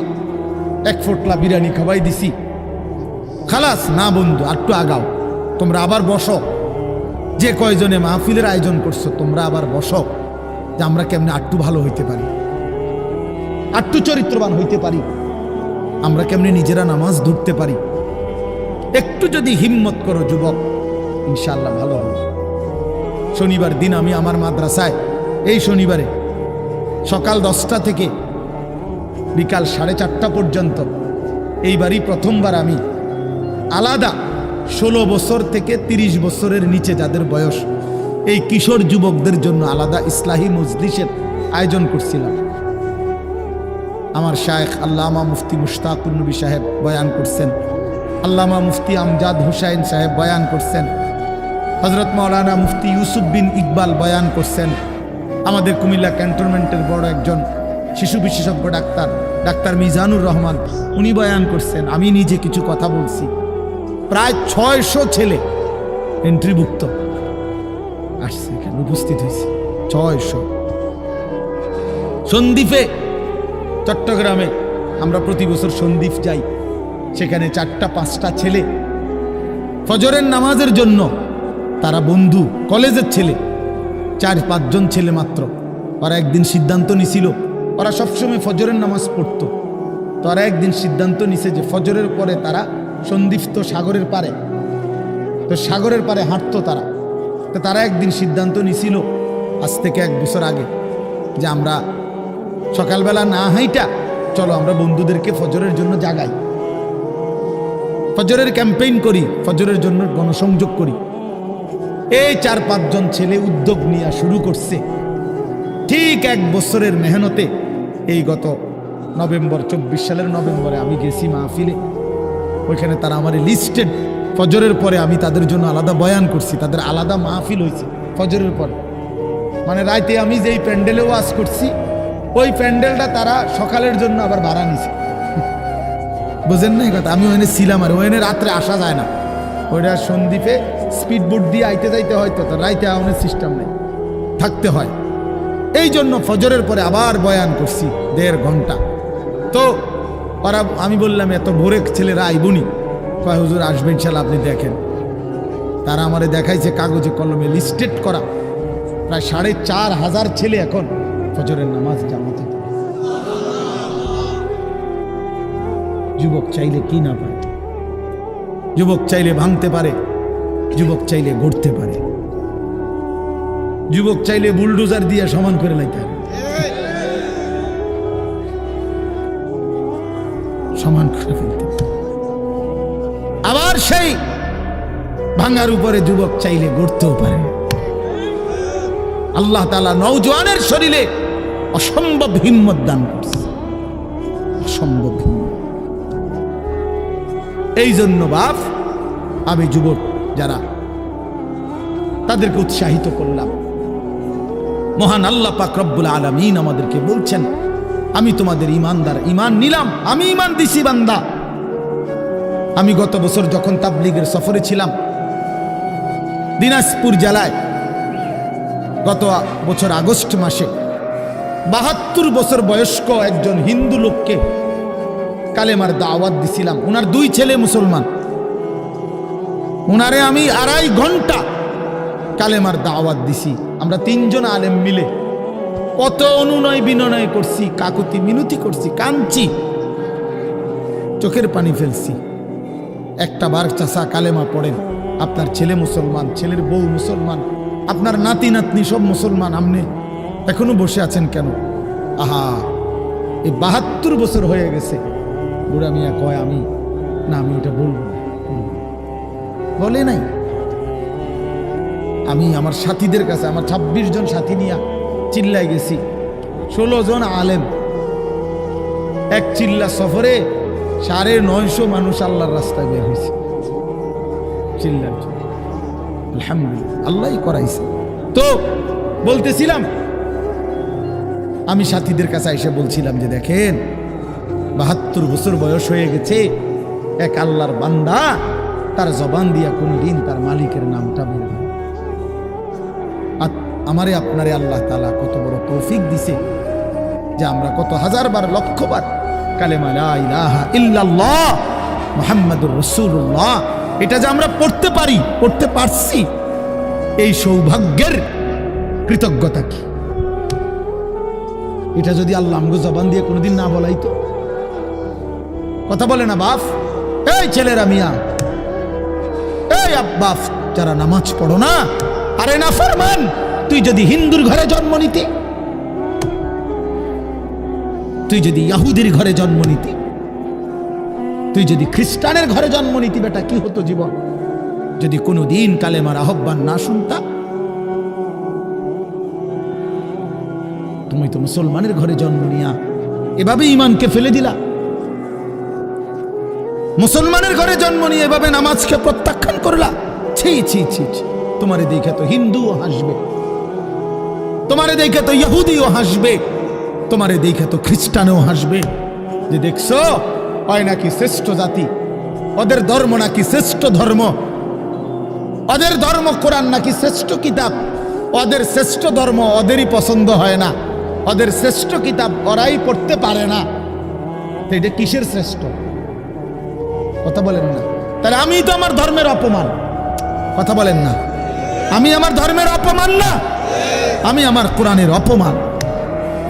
Speaker 1: এক ফোটলা বিরিয়ানি খাওয়াই দিছি, খালাস না বন্ধু, একটু আগাও। তোমরা আবার বসো, যে কয়জনে মাহফিলের আয়োজন করছো তোমরা আবার বসো, যে আমরা কেমনে একটু ভালো হইতে পারি, একটু চরিত্রবান হইতে পারি, আমরা কেমনে নিজেরা নামাজ ধরতে পারি। একটু যদি হিম্মত করো যুবক, ইনশাআল্লাহ ভালো হবে। শনিবার দিন আমি আমার মাদ্রাসায়, এই শনিবারে সকাল 10টা থেকে বিকাল 4:30 পর্যন্ত, এইবারই প্রথমবার আমি আলাদা 16 বছর থেকে 30 বছরের নিচে যাদের বয়স, এই কিশোর যুবকদের জন্য আলাদা ইসলাহি মজলিসের আয়োজন করছিলাম। আমার শায়েখ আল্লামা মুফতি মুশতাকুর নবী সাহেব বয়ান করছেন, আল্লামা মুফতি আমজাদ হুসাইন সাহেব বয়ান করছেন, হযরত মাওলানা মুফতি ইউসুফ বিন ইকবাল বয়ান করছেন, আমাদের কুমিল্লা ক্যান্টনমেন্টের বড় একজন শিশু বিশেষজ্ঞ ডাক্তার মিজানুর রহমান, উনি বয়ান করছেন, আমি নিজে কিছু কথা বলছি। প্রায় 600 ছেলে এন্ট্রিভুক্ত আসছে, এখানে উপস্থিত হয়েছে 600। সন্দ্বীপে, চট্টগ্রামে আমরা প্রতি বছর সন্দ্বীপ যাই, সেখানে 4টা-5টা ছেলে ফজরের নামাজের জন্য, তারা বন্ধু কলেজের ছেলে, 4-5 জন ছেলে মাত্র। ওরা একদিন সিদ্ধান্ত নিছিল, ওরা সবসময় ফজরের নামাজ পড়তো, তো ওরা একদিন সিদ্ধান্ত নিছে যে ফজরের পরে তারা সন্দ্বীপ তো সাগরের পারে, তো সাগরের পারে হাঁটতো তারা। তো তারা একদিন সিদ্ধান্ত নিছিল আজ থেকে 1 বছর আগে, যে আমরা সকালবেলা না হাইটা চলো আমরা বন্ধুদেরকে ফজরের জন্য জাগাই, ফজরের ক্যাম্পেইন করি, ফজরের জন্য গণসংযোগ করি। এই 4-5 জন ছেলে উদ্যোগ নিয়ে শুরু করছে। ঠিক 1 বছরের মেহনতে এই গত নভেম্বর, 24 সালের নভেম্বরে আমি গেছি মাহফিলে, ওইখানে তারা আমার লিস্টেড। ফজরের পরে আমি তাদের জন্য আলাদা বয়ান করছি, তাদের আলাদা মাহফিল হয়েছে ফজরের পরে। মানে রাইতে আমি যেই প্যান্ডেলে ওয়াজ করছি, ওই প্যান্ডেলটা তারা সকালের জন্য আবার ভাড়া নিছে। বুঝেন না এই কথা? আমি ওখানে ছিলাম, আর ওখানে রাত্রে আসা যায় না, ওইটা সন্দ্বীপে স্পিড বোট দিয়ে আইতে যাইতে হয়, তো রাইতে আউনের সিস্টেম নেই, থাকতে হয়। এই জন্য ফজরের পরে আবার বয়ান করছি 1.5 ঘন্টা। তো ওরা, আমি বললাম এত ভোরে ছেলেরা আইবনি, কয় হুজুর আসবেন ইনশাআল্লাহ, আপনি দেখেন। তারা আমারে দেখাইছে কাগজে কলমে লিস্টেড করা প্রায় 4,500 ছেলে এখন ফজরের নামাজ জামাতে। যুবক চাইলে কি না পারে, যুবক চাইলে ভাঙতে পারে, যুবক চাইলে গড়তে পারে, যুবক চাইলে বুলডোজার দিয়ে সমান করে লাইতে পারে, সমান করে ফেলতে। আবার সেই ভাঙার উপরে যুবক চাইলে গড়তেও পারে। আল্লাহ তাআলা নওজোয়ানের শরীরে অসম্ভব হিম্মত দান করছে, অসম্ভব হিম্মত। এই জন্য বাপ, আমি যুবক যারা, তাদেরকে উৎসাহিত করলাম। মহান আল্লাহ পাক রব্বুল আলামিন আমাদেরকে বলছেন, আমি তোমাদের ইমানদার, ইমান নিলাম, আমি ইমান দিছি বান্দা। আমি গত বছর যখন তাবলীগের সফরে ছিলাম দিনাজপুর জেলায়, গত বছর আগস্ট মাসে 72 বছর বয়স্ক একজন হিন্দু লোককে কালেমার দাওয়াত দিছিলাম। ওনার 2 ছেলে মুসলমান। ওনারে আমি 2.5 ঘন্টা কালেমার দাওয়াত দিছি আমরা 3 জন আলেম মিলে। কত অনুনয় বিনয় করছি, কাকুতি মিনতি করছি, কাঁদছি, চোখের পানি ফেলছি। একটা বার চাচা কালেমা পড়েন, আপনার ছেলে মুসলমান, ছেলের বউ মুসলমান, আপনার নাতি নাতনি সব মুসলমান, আপনি এখনো বসে আছেন কেন? আহা, এই 72 বছর হয়ে গেছে। বুড়া মিয়া কয় আমি এটা বলবো না। বলে নাই। আমি আমার সাথীদের কাছে, আমার 26 জন সাথী নিয়ে চিল্লাই গেছি, 16 জন আলেম, এক চিল্লা সফরে 950 মানুষ আল্লাহর রাস্তায় বের হয়েছে চিল্লার জন্য। আলহামদুলিল্লাহ, আল্লাহই করাইছে। তো বলতেছিলাম, আমি সাথীদের কাছে এসে বলছিলাম যে দেখেন 72 বছর বয়স হয়ে গেছে, এক আল্লাহর বান্দা তার জবান দিয়া কোনদিন তার মালিকের নামটা বের হয়। আমারে আপনারে আল্লাহ তাআলা কত বড় তৌফিক দিছে যে আমরা কত হাজারবার লক্ষবার কালেমা লা ইলাহা ইল্লাল্লাহ মুহাম্মাদুর রাসূলুল্লাহ এটা যে আমরা পড়তে পারি, পড়তে পারছি, এই সৌভাগ্যের কৃতজ্ঞতা কি? এটা যদি আল্লাহ আমগো জবান দিয়ে কোনোদিন না বলাইতো। কথা বলে না বাপ, এই ছেলেরা মিয়া, এই আব্বাস যারা নামাজ পড়ো না, আরে না ফরমান, তুই যদি হিন্দুর ঘরে জন্ম নিতি, তুই যদি ইহুদির ঘরে জন্ম নিতি, তুই যদি খ্রিস্টানের ঘরে জন্ম নিতি, বেটা কি হতো জীবন? যদি কোনোদিন কালেমার আহ্বান না শুনতা। তুমি তো মুসলমানের ঘরে জন্ম নিয়া এভাবে ইমানকে ফেলে দিলা। মুসলমানের ঘরে জন্ম নিয়ে এভাবে নামাজকে প্রত্যাখ্যান করলা। ছি ছি ছি ছি, তোমারে দেখে তো হিন্দুও হাসবে, তোমারে দেখে তো ইহুদিও হাসবে, তোমারে দেখে তো খ্রিস্টানও হাসবে, যে দেখছো হয় নাকি শ্রেষ্ঠ জাতি, ওদের ধর্ম নাকি শ্রেষ্ঠ ধর্ম, ওদের ধর্ম কোরআন নাকি শ্রেষ্ঠ কিতাব, ওদের শ্রেষ্ঠ ধর্ম ওদেরই পছন্দ হয় না, ওদের শ্রেষ্ঠ কিতাব ওরাই পড়তে পারে না। তো এটা কিসের শ্রেষ্ঠ? কথা বলেন না। তাহলে আমি তো আমার ধর্মের অপমান। কথা বলেন না, আমি আমার ধর্মের অপমান না, আমি আমার কোরআনের অপমান।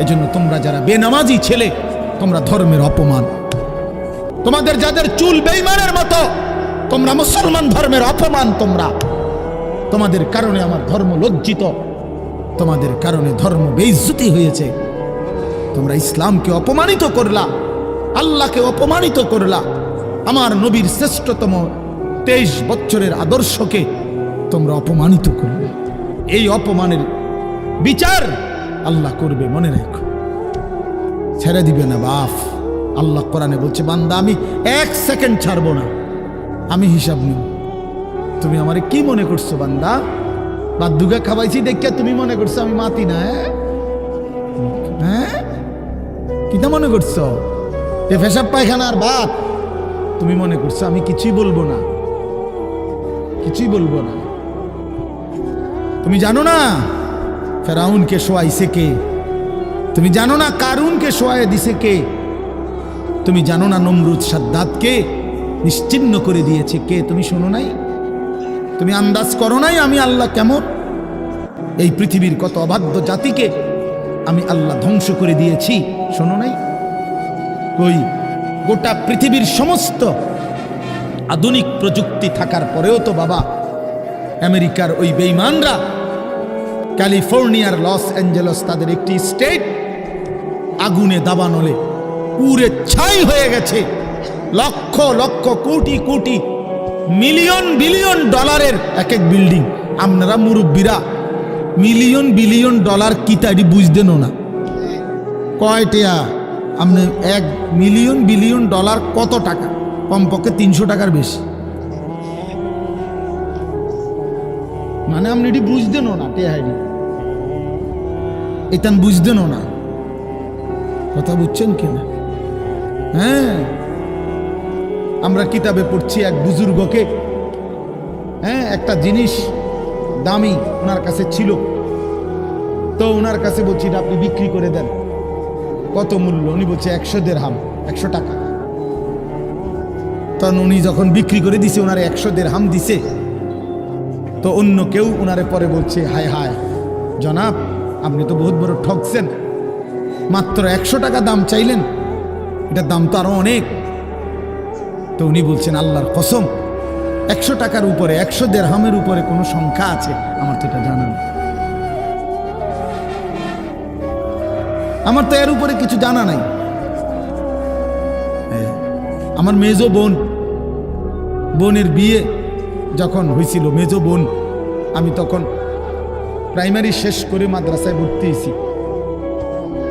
Speaker 1: এজন্য তোমরা যারা বেনামাজি ছেলে, তোমরা ধর্মের অপমান। তোমাদের যাদের চুল বেঈমানের মতো, তোমরা মুসলমান ধর্মের অপমান। তোমাদের কারণে আমার ধর্ম লজ্জিত, তোমাদের কারণে ধর্ম বেইজ্জতি হয়েছে। তোমরা ইসলামকে অপমানিত করলা, আল্লাহকে অপমানিত করলা, আমার নবীর শ্রেষ্ঠতম 23 বছরের আদর্শকে তোমরা অপমানিত করলে। এই অপমানের বিচার আল্লাহ করবে, মনে রাখো, ছেড়ে দিবে না বাপ। আল্লাহ কোরআনে বলছে, বান্দা আমি 1 সেকেন্ড ছাড়বো না, আমি হিসাব নিব। তুমি আমারে কি মনে করছো বান্দা? বাদুগা খাওয়াইছি দেখিয়া তুমি মনে করছো আমি মাতি না? হ্যাঁ, কিটা মনে করছো? এ পেশাব পায়খানার ভাত তুমি মনে করছো আমি কিছুই বলবো না, কিছুই বলবো না। তুমি জানো না ফেরাউনকে শোয়াইছে কে? তুমি জানো না কারুনকে শোয়াই দিছে কে? তুমি জানো না নমরুদ সাদ্দাতকে নিশ্চিহ্ন করে দিয়েছে কে? তুমি শোনো নাই? তুমি আন্দাজ করো নাই আমি আল্লাহ কেমন? এই পৃথিবীর কত অবাধ্য জাতিকে আমি আল্লাহ ধ্বংস করে দিয়েছি, শোনো নাই? কই, গোটা পৃথিবীর সমস্ত আধুনিক প্রযুক্তি থাকার পরেও তো বাবা আমেরিকার ওই বেঈমানরা, ক্যালিফোর্নিয়ার লস অ্যাঞ্জেলস তাদের একটি স্টেট আগুনে দাবানলে পুড়ে ছাই হয়ে গেছে। লক্ষ লক্ষ কোটি কোটি মিলিয়ন বিলিয়ন ডলারের এক এক বিল্ডিং। আপনারা মুরব্বীরা মিলিয়ন বিলিয়ন ডলার কি তাই বুঝতেনও না? কয়টা আপনি 1 মিলিয়ন বিলিয়ন ডলার কত টাকা? কমপক্ষে 300 টাকার বেশি। মানে আপনি এটি বুঝতেনও না, টেহাইনি এটা বুঝতেনও না। কথা বুঝছেন কিনা? হ্যাঁ, আমরা কিতাবে পড়ছি এক বুজুর্গকে, হ্যাঁ, একটা জিনিস দামি ওনার কাছে ছিল, তো ওনার কাছে বলছি আপনি বিক্রি করে দেন। কত মূল্য? উনি বলছে 100 দিরহাম, 100 টাকা। তখন উনি যখন বিক্রি করে দিছে, ওনার 100 দিরহাম দিছে। তো অন্য কেউ ওনারে পরে বলছে, হায় হায় জনাব, আপনি তো বহুত বড় ঠকছেন, মাত্র 100 টাকা দাম চাইলেন, এটার দাম তো আরো অনেক। তো উনি বলছেন, আল্লাহর কসম, 100 টাকার উপরে, 100 দিরহামের উপরে কোনো সংখ্যা আছে? আমার তো এটা জানা নেই, আমার তো এর উপরে কিছু জানা নাই। আমার মেজো বোনের বিয়ে যখন হয়েছিল, মেজো বোন, আমি তখন প্রাইমারি শেষ করে মাদ্রাসায় ভর্তি হয়েছি,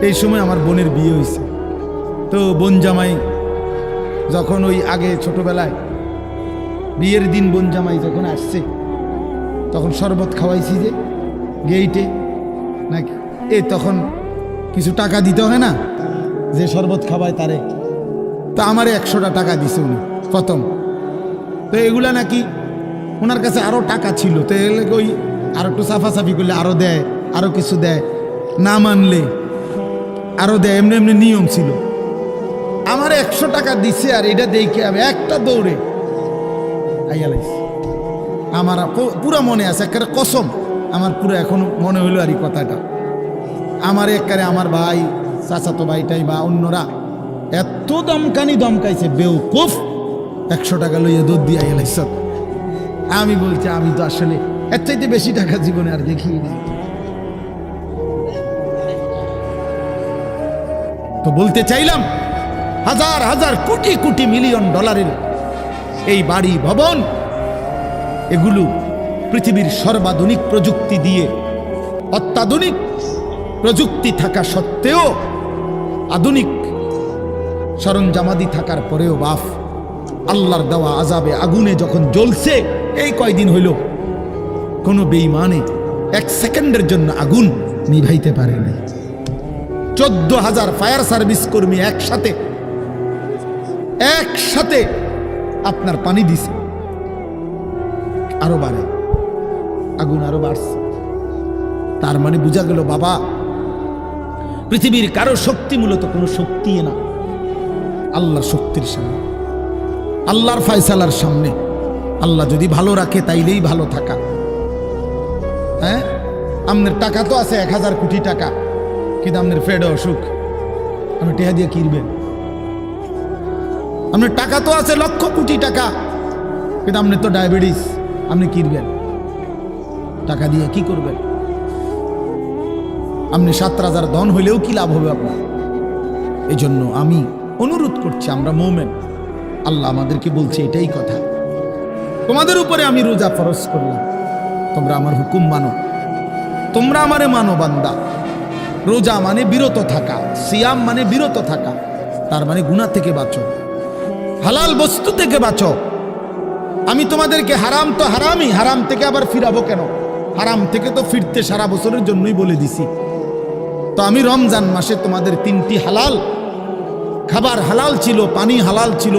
Speaker 1: এই সময় আমার বোনের বিয়ে হয়েছে। তো বোন জামাই যখন ওই আগে ছোটবেলায় বিয়ের দিন বোন জামাই যখন আসছে, তখন শরবত খাওয়াইছি যে গেইটে নাকি, তখন কিছু টাকা দিতে হয় না, যে শরবত খাওয়ায় তারে। তো আমারে 100টা টাকা দিছে উনি প্রথম। তো এগুলা নাকি ওনার কাছে আরো টাকা ছিল, তো ওই আরো একটু সাফাসাফি করলে আরো দেয়, আরো কিছু দেয়, না মানলে আরো দেয়, এমনি এমনি নিয়ম ছিল। আমার 100 টাকা দিছে, আর এটা দেখে আমি একটা দৌড়ে আইয়ালাইছি। আমার পুরো মনে আছে, একেবারে কসম, আমার পুরো এখনো মনে হইলো আর এই কথাটা। আমার একেবারে আমার ভাই, চাচাতো ভাইটাই বা অন্যরা এত দমকাইছে, বেউকুফ, 100 টাকা লইয়া দৌড় দিয়ে আইয়ালাইছ। আমি বলছি, আমি তো আসলে এর চাইতে বেশি টাকা জীবনে আর দেখি না। তো বলতে চাইলাম, হাজার হাজার কোটি কোটি মিলিয়ন ডলারের এই বাড়ি ভবন, এগুলো পৃথিবীর সর্বাধুনিক প্রযুক্তি দিয়ে, অত্যাধুনিক প্রযুক্তি থাকা সত্ত্বেও, আধুনিক সরঞ্জামাদি থাকার পরেও বাফ আল্লাহর দেওয়া আযাবে আগুনে যখন জ্বলছে, এই কয়দিন হইল কোনো বেঈমানে 1 সেকেন্ডের জন্য আগুন নিভাইতে পারে নাই। 14,000 ফায়ার সার্ভিস কর্মী একসাথে আপনার পানি দিছে, আরো বাড়ে, আগুন আরো বাড়ছে। তার মানে বোঝা গেল, বাবা, পৃথিবীর কারো শক্তি মূলত কোনো শক্তি না, আল্লাহর শক্তির সামনে, আল্লাহর ফয়সালার সামনে। আল্লাহ যদি ভালো রাখে তাইলেই ভালো থাকা। হ্যাঁ, আপনার টাকা তো আছে 1000 কোটি টাকা, কিন্তু আপনার ফেড অসুখ, আপনি টেহা দিয়ে কিনবেন। আপনার টাকা তো আছে লক্ষ কোটি টাকা, কিন্তু আপনার তো ডায়াবেটিস, আপনি কিনবেন টাকা দিয়ে? কি করবেন? আপনি 7,000 ধন হইলেও কি লাভ হবে আপনার? এই জন্য আমি অনুরোধ করছি, আমরা মুমিন, আল্লাহ আমাদেরকে বলছে এটাই কথা, তোমাদের উপরে আমি রোজা ফরজ করলাম, তোমরা আমার হুকুম মানো, তোমরা আমারে মানো বান্দা। রোজা মানে বিরত থাকা, সিয়াম মানে বিরত থাকা, তার মানে গুনাহ থেকে বাঁচো, হালাল বস্তু থেকে বাঁচো। আমি তোমাদেরকে হারাম তো হারামই, হারাম থেকে আবার ফিরাবো কেন? হারাম থেকে তো ফিরতে সারা বছরের জন্যই বলে দিছি। তো আমি রমজান মাসে তোমাদের 3টি হালাল খাবার হালাল ছিল, পানি হালাল ছিল,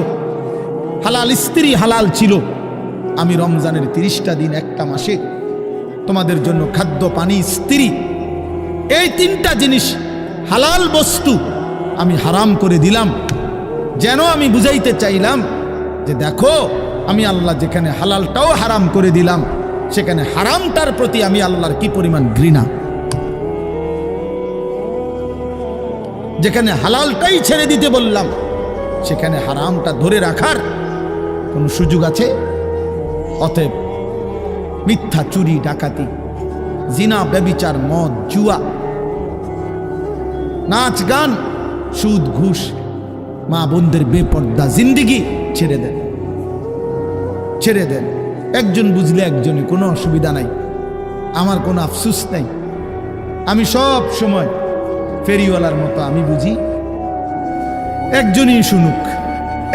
Speaker 1: হালাল স্ত্রী হালাল ছিল। আমি রমজানের 30টা দিন, একটা মাসে তোমাদের জন্য খাদ্য, পানি, স্ত্রী, এই 3টা জিনিস হালাল বস্তু আমি হারাম করে দিলাম। যেন আমি বুঝাইতে চাইলাম যে দেখো, আমি আল্লাহ যেখানে হালালটাও হারাম করে দিলাম, সেখানে হারামটার প্রতি আমি আল্লাহর কি পরিমাণ ঘৃণা। যেখানে হালালটাই ছেড়ে দিতে বললাম, সেখানে হারামটা ধরে রাখার কোনো সুযোগ আছে? অতএব মিথ্যা, চুরি, ডাকাতি, জিনা, ব্যভিচার, মদ, জুয়া, নাচ, গান, সুদ, ঘুষ, মা বোনদের বেপর্দা জিন্দিগি ছেড়ে দেন, ছেড়ে দেন। একজন বুঝলে একজনই, কোনো অসুবিধা নাই, আমার কোনো আফসুস নাই। আমি সব সময় ফেরিওয়ালার মতো আমি বুঝি, একজনই শুনুক,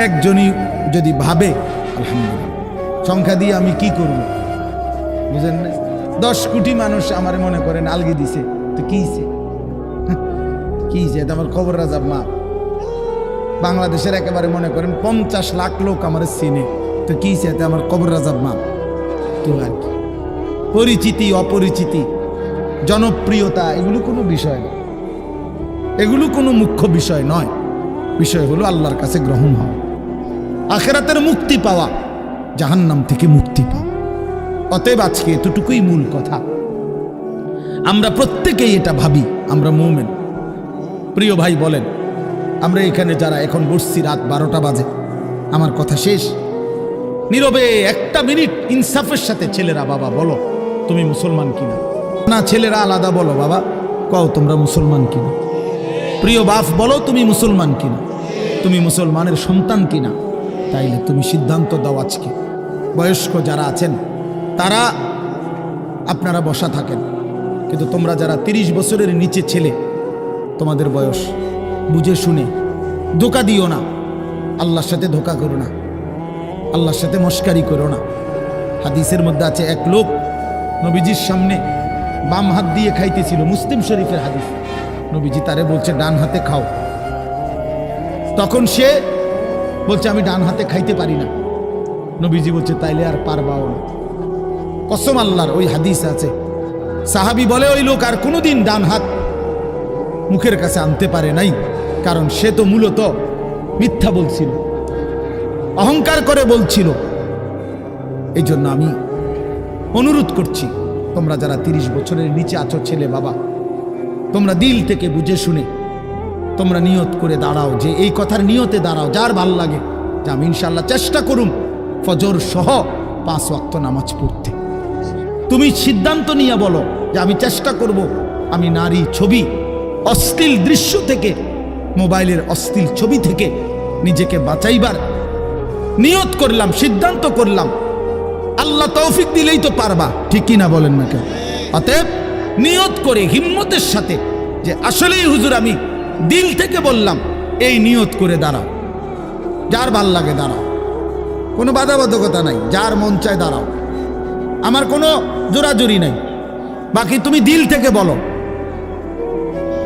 Speaker 1: একজনই যদি ভাবে, আলহামদুলিল্লাহ, সংখ্যা দিয়ে আমি কি করব? বুঝেন না? 10 কোটি মানুষ আমার মনে করেন আলগি দিছে, তো কি এটা আমার খবর রাজাব মা। বাংলাদেশের একেবারে মনে করেন 50 লাখ লোক আমার চিনে, তো কি এতে আমার কবর রাজাব মা। তো আর কি, পরিচিতি, অপরিচিতি, জনপ্রিয়তা, এগুলো কোনো বিষয় না, এগুলো কোনো মুখ্য বিষয় নয়। বিষয় হলো আল্লাহর কাছে গ্রহণ হওয়া, আখিরাতের মুক্তি পাওয়া, জাহান্নাম থেকে মুক্তি পাওয়া। অতএব আজকে এতটুকুই মূল কথা। আমরা প্রত্যেকেই এটা ভাবি আমরা মুমিন। প্রিয় ভাই বলেন, আমরা এখানে যারা এখন বসছি রাত 12টা বাজে, আমার কথা শেষ, নীরবে একটা মিনিট ইনসাফের সাথে ছেলেরা বাবা বলো তুমি মুসলমান কিনা। না ছেলেরা আলাদা বলো বাবা কও তোমরা মুসলমান কিনা। প্রিয় বাপ বলো তুমি মুসলমান কিনা, তুমি মুসলমানের সন্তান কিনা। তাইলে তুমি সিদ্ধান্ত দাও আজকে। বয়স্ক যারা আছেন তারা আপনারা বসা থাকেন, কিন্তু তোমরা যারা 30 বছরের নিচে ছেলে, তোমাদের বয়স বুঝে শুনে ধোঁকা দিও না, আল্লাহর সাথে ধোঁকা করো না, আল্লাহর সাথে মস্কারি করো না। হাদিসের মধ্যে আছে এক লোক নবীজির সামনে বাম হাত দিয়ে খাইতেছিল, মুসলিম শরীফের হাদিস। নবীজি তারে বলছে ডান হাতে খাও, তখন সে বলছে আমি ডান হাতে খাইতে পারি না। নবীজি বলছে তাইলে আর পারবাও না। কসম আল্লাহর, ওই হাদিস আছে। সাহাবী বলে ওই লোক আর কোনোদিন ডান হাত মুখের কাছে আনতে পারে নাই, কারণ সে তো মূলত মিথ্যা বলছিল, অহংকার করে বলছিল। এই জন্য আমি অনুরোধ করছি, তোমরা যারা 30 বছরের নিচে আছো ছেলে বাবা, তোমরা দিল থেকে বুঝে শুনে তোমরা নিয়ত করে দাঁড়াও, যে এই কথার নিয়তে দাঁড়াও যার ভাল লাগে যে আমি ইনশাল্লাহ চেষ্টা করুম ফজর সহ 5 ওয়াক্ত নামাজ পড়তে। তুমি সিদ্ধান্ত নিয়ে বলো যে আমি চেষ্টা করব, আমি নারী ছবি, অশ্লীল দৃশ্য থেকে, মোবাইলের অশ্লীল ছবি থেকে নিজেকে বাঁচাইবার নিয়ত করলাম, সিদ্ধান্ত করলাম। আল্লাহ তৌফিক দিলেই তো পারবা, ঠিক কিনা বলেন না কেন? অতএব নিয়ত করে হিম্মতের সাথে যে আসলেই হুজুর আমি দিল থেকে বললাম, এই নিয়ত করে দাঁড়াও। যার ভাল লাগে দাঁড়াও, কোনো বাধাবাধকতা নাই, যার মন চায় দাঁড়াও, আমার কোনো জোরাজুরি নাই। বাকি তুমি দিল থেকে বলো,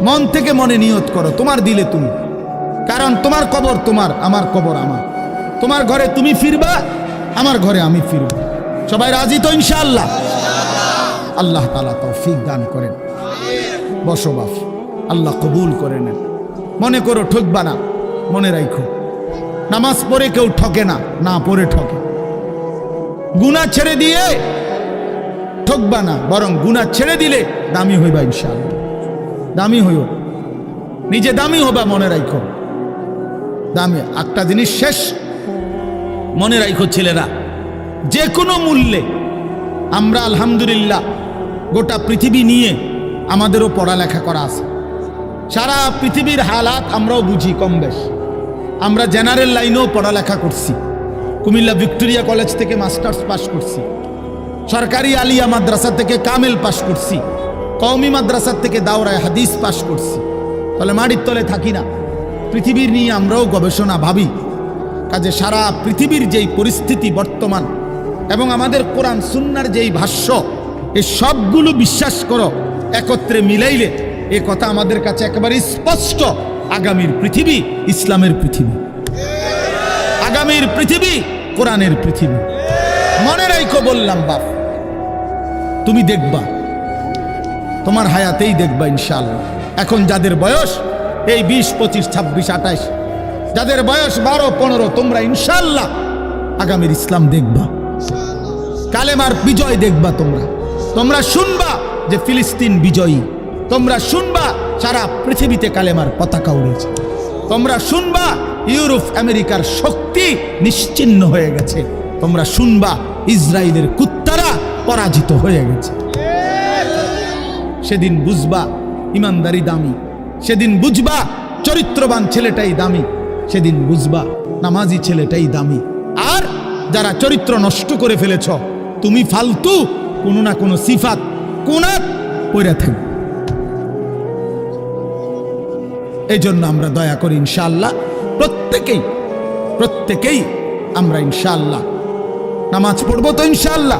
Speaker 1: মন থেকে মনে নিয়ত করো, তোমার দিলে তুমি। কারণ তোমার কবর তোমার, আমার কবর আমার। তোমার ঘরে তুমি ফিরবা, আমার ঘরে আমি ফিরব। সবাই রাজি তো ইনশাআল্লাহ? আল্লাহ তাআলা তৌফিক দান করেন। বসো বাপ, আল্লাহ কবুল করে নেন। মনে করো ঠকবা না, মনে রাখো নামাজ পড়ে কেউ ঠকে না, না পড়ে ঠকে। গুনাহ ছেড়ে দিয়ে ঠকবা না, বরং গুনাহ ছেড়ে দিলে দামি হইবা ইনশাআল্লাহ। দামি হইও, নিজে দামি হবা, মনে রাখো দামি। একটা জিনিস শেষ মনে রাখো ছেলেরা, যে কোনো মূল্যে আমরা আলহামদুলিল্লাহ গোটা পৃথিবী নিয়ে আমাদেরও পড়ালেখা করা আছে। সারা পৃথিবীর হালাত আমরাও বুঝি কম বেশ। আমরা জেনারেল লাইনেও পড়ালেখা করছি, কুমিল্লা ভিক্টোরিয়া কলেজ থেকে মাস্টার্স পাস করছি, সরকারি আলিয়া মাদ্রাসা থেকে কামেল পাস করছি, কওমি মাদ্রাসা থেকে দাওরায়ে হাদিস পাস করছি। তাহলে মাটির তলে থাকি না, পৃথিবীর নিয়ে আমরাও গবেষণা ভাবি। কাজে সারা পৃথিবীর যেই পরিস্থিতি বর্তমান এবং আমাদের কোরআন সুন্নাহর যেই ভাষ্য, এই সবগুলো বিশ্বাস করো, একত্রে মিলাইলে এ কথা আমাদের কাছে একেবারে স্পষ্ট। আগামীর পৃথিবী ইসলামের পৃথিবী, আগামীর পৃথিবী কোরআনের পৃথিবী। মনে রাখো বললাম বাপ, তুমি দেখবা, তোমার হায়াতেই দেখবা ইনশাআল্লাহ। এখন যাদের বয়স এই 20, 25, 26, 28, যাদের বয়স 12, 15, তোমরা ইনশাআল্লাহ আগামীর ইসলাম দেখবা, কালেমার বিজয় দেখবা। তোমরা শুনবা যে ফিলিস্তিন বিজয়ী, তোমরা শুনবা সারা পৃথিবীতে কালেমার পতাকা উড়েছে, তোমরা শুনবা ইউরোপ আমেরিকার শক্তি নিশ্চিহ্ন হয়ে গেছে, তোমরা শুনবা ইসরায়েলের কুত্তারা পরাজিত হয়ে গেছে। সেদিন বুঝবা ইমানদারি দামি, সেদিন বুঝবা চরিত্রবান ছেলেটাই দামি, সেদিন বুঝবা নামাজি ছেলেটাই দামি। আর যারা চরিত্র নষ্ট করে ফেলেছ, তুমি ফালতু কোনো না কোনো সিফাত কুনাত পড়ে থাকবে। এই জন্য আমরা দয়া করি ইনশাআল্লাহ প্রত্যেকেই আমরা ইনশাআল্লাহ নামাজ পড়বো তো ইনশাআল্লাহ।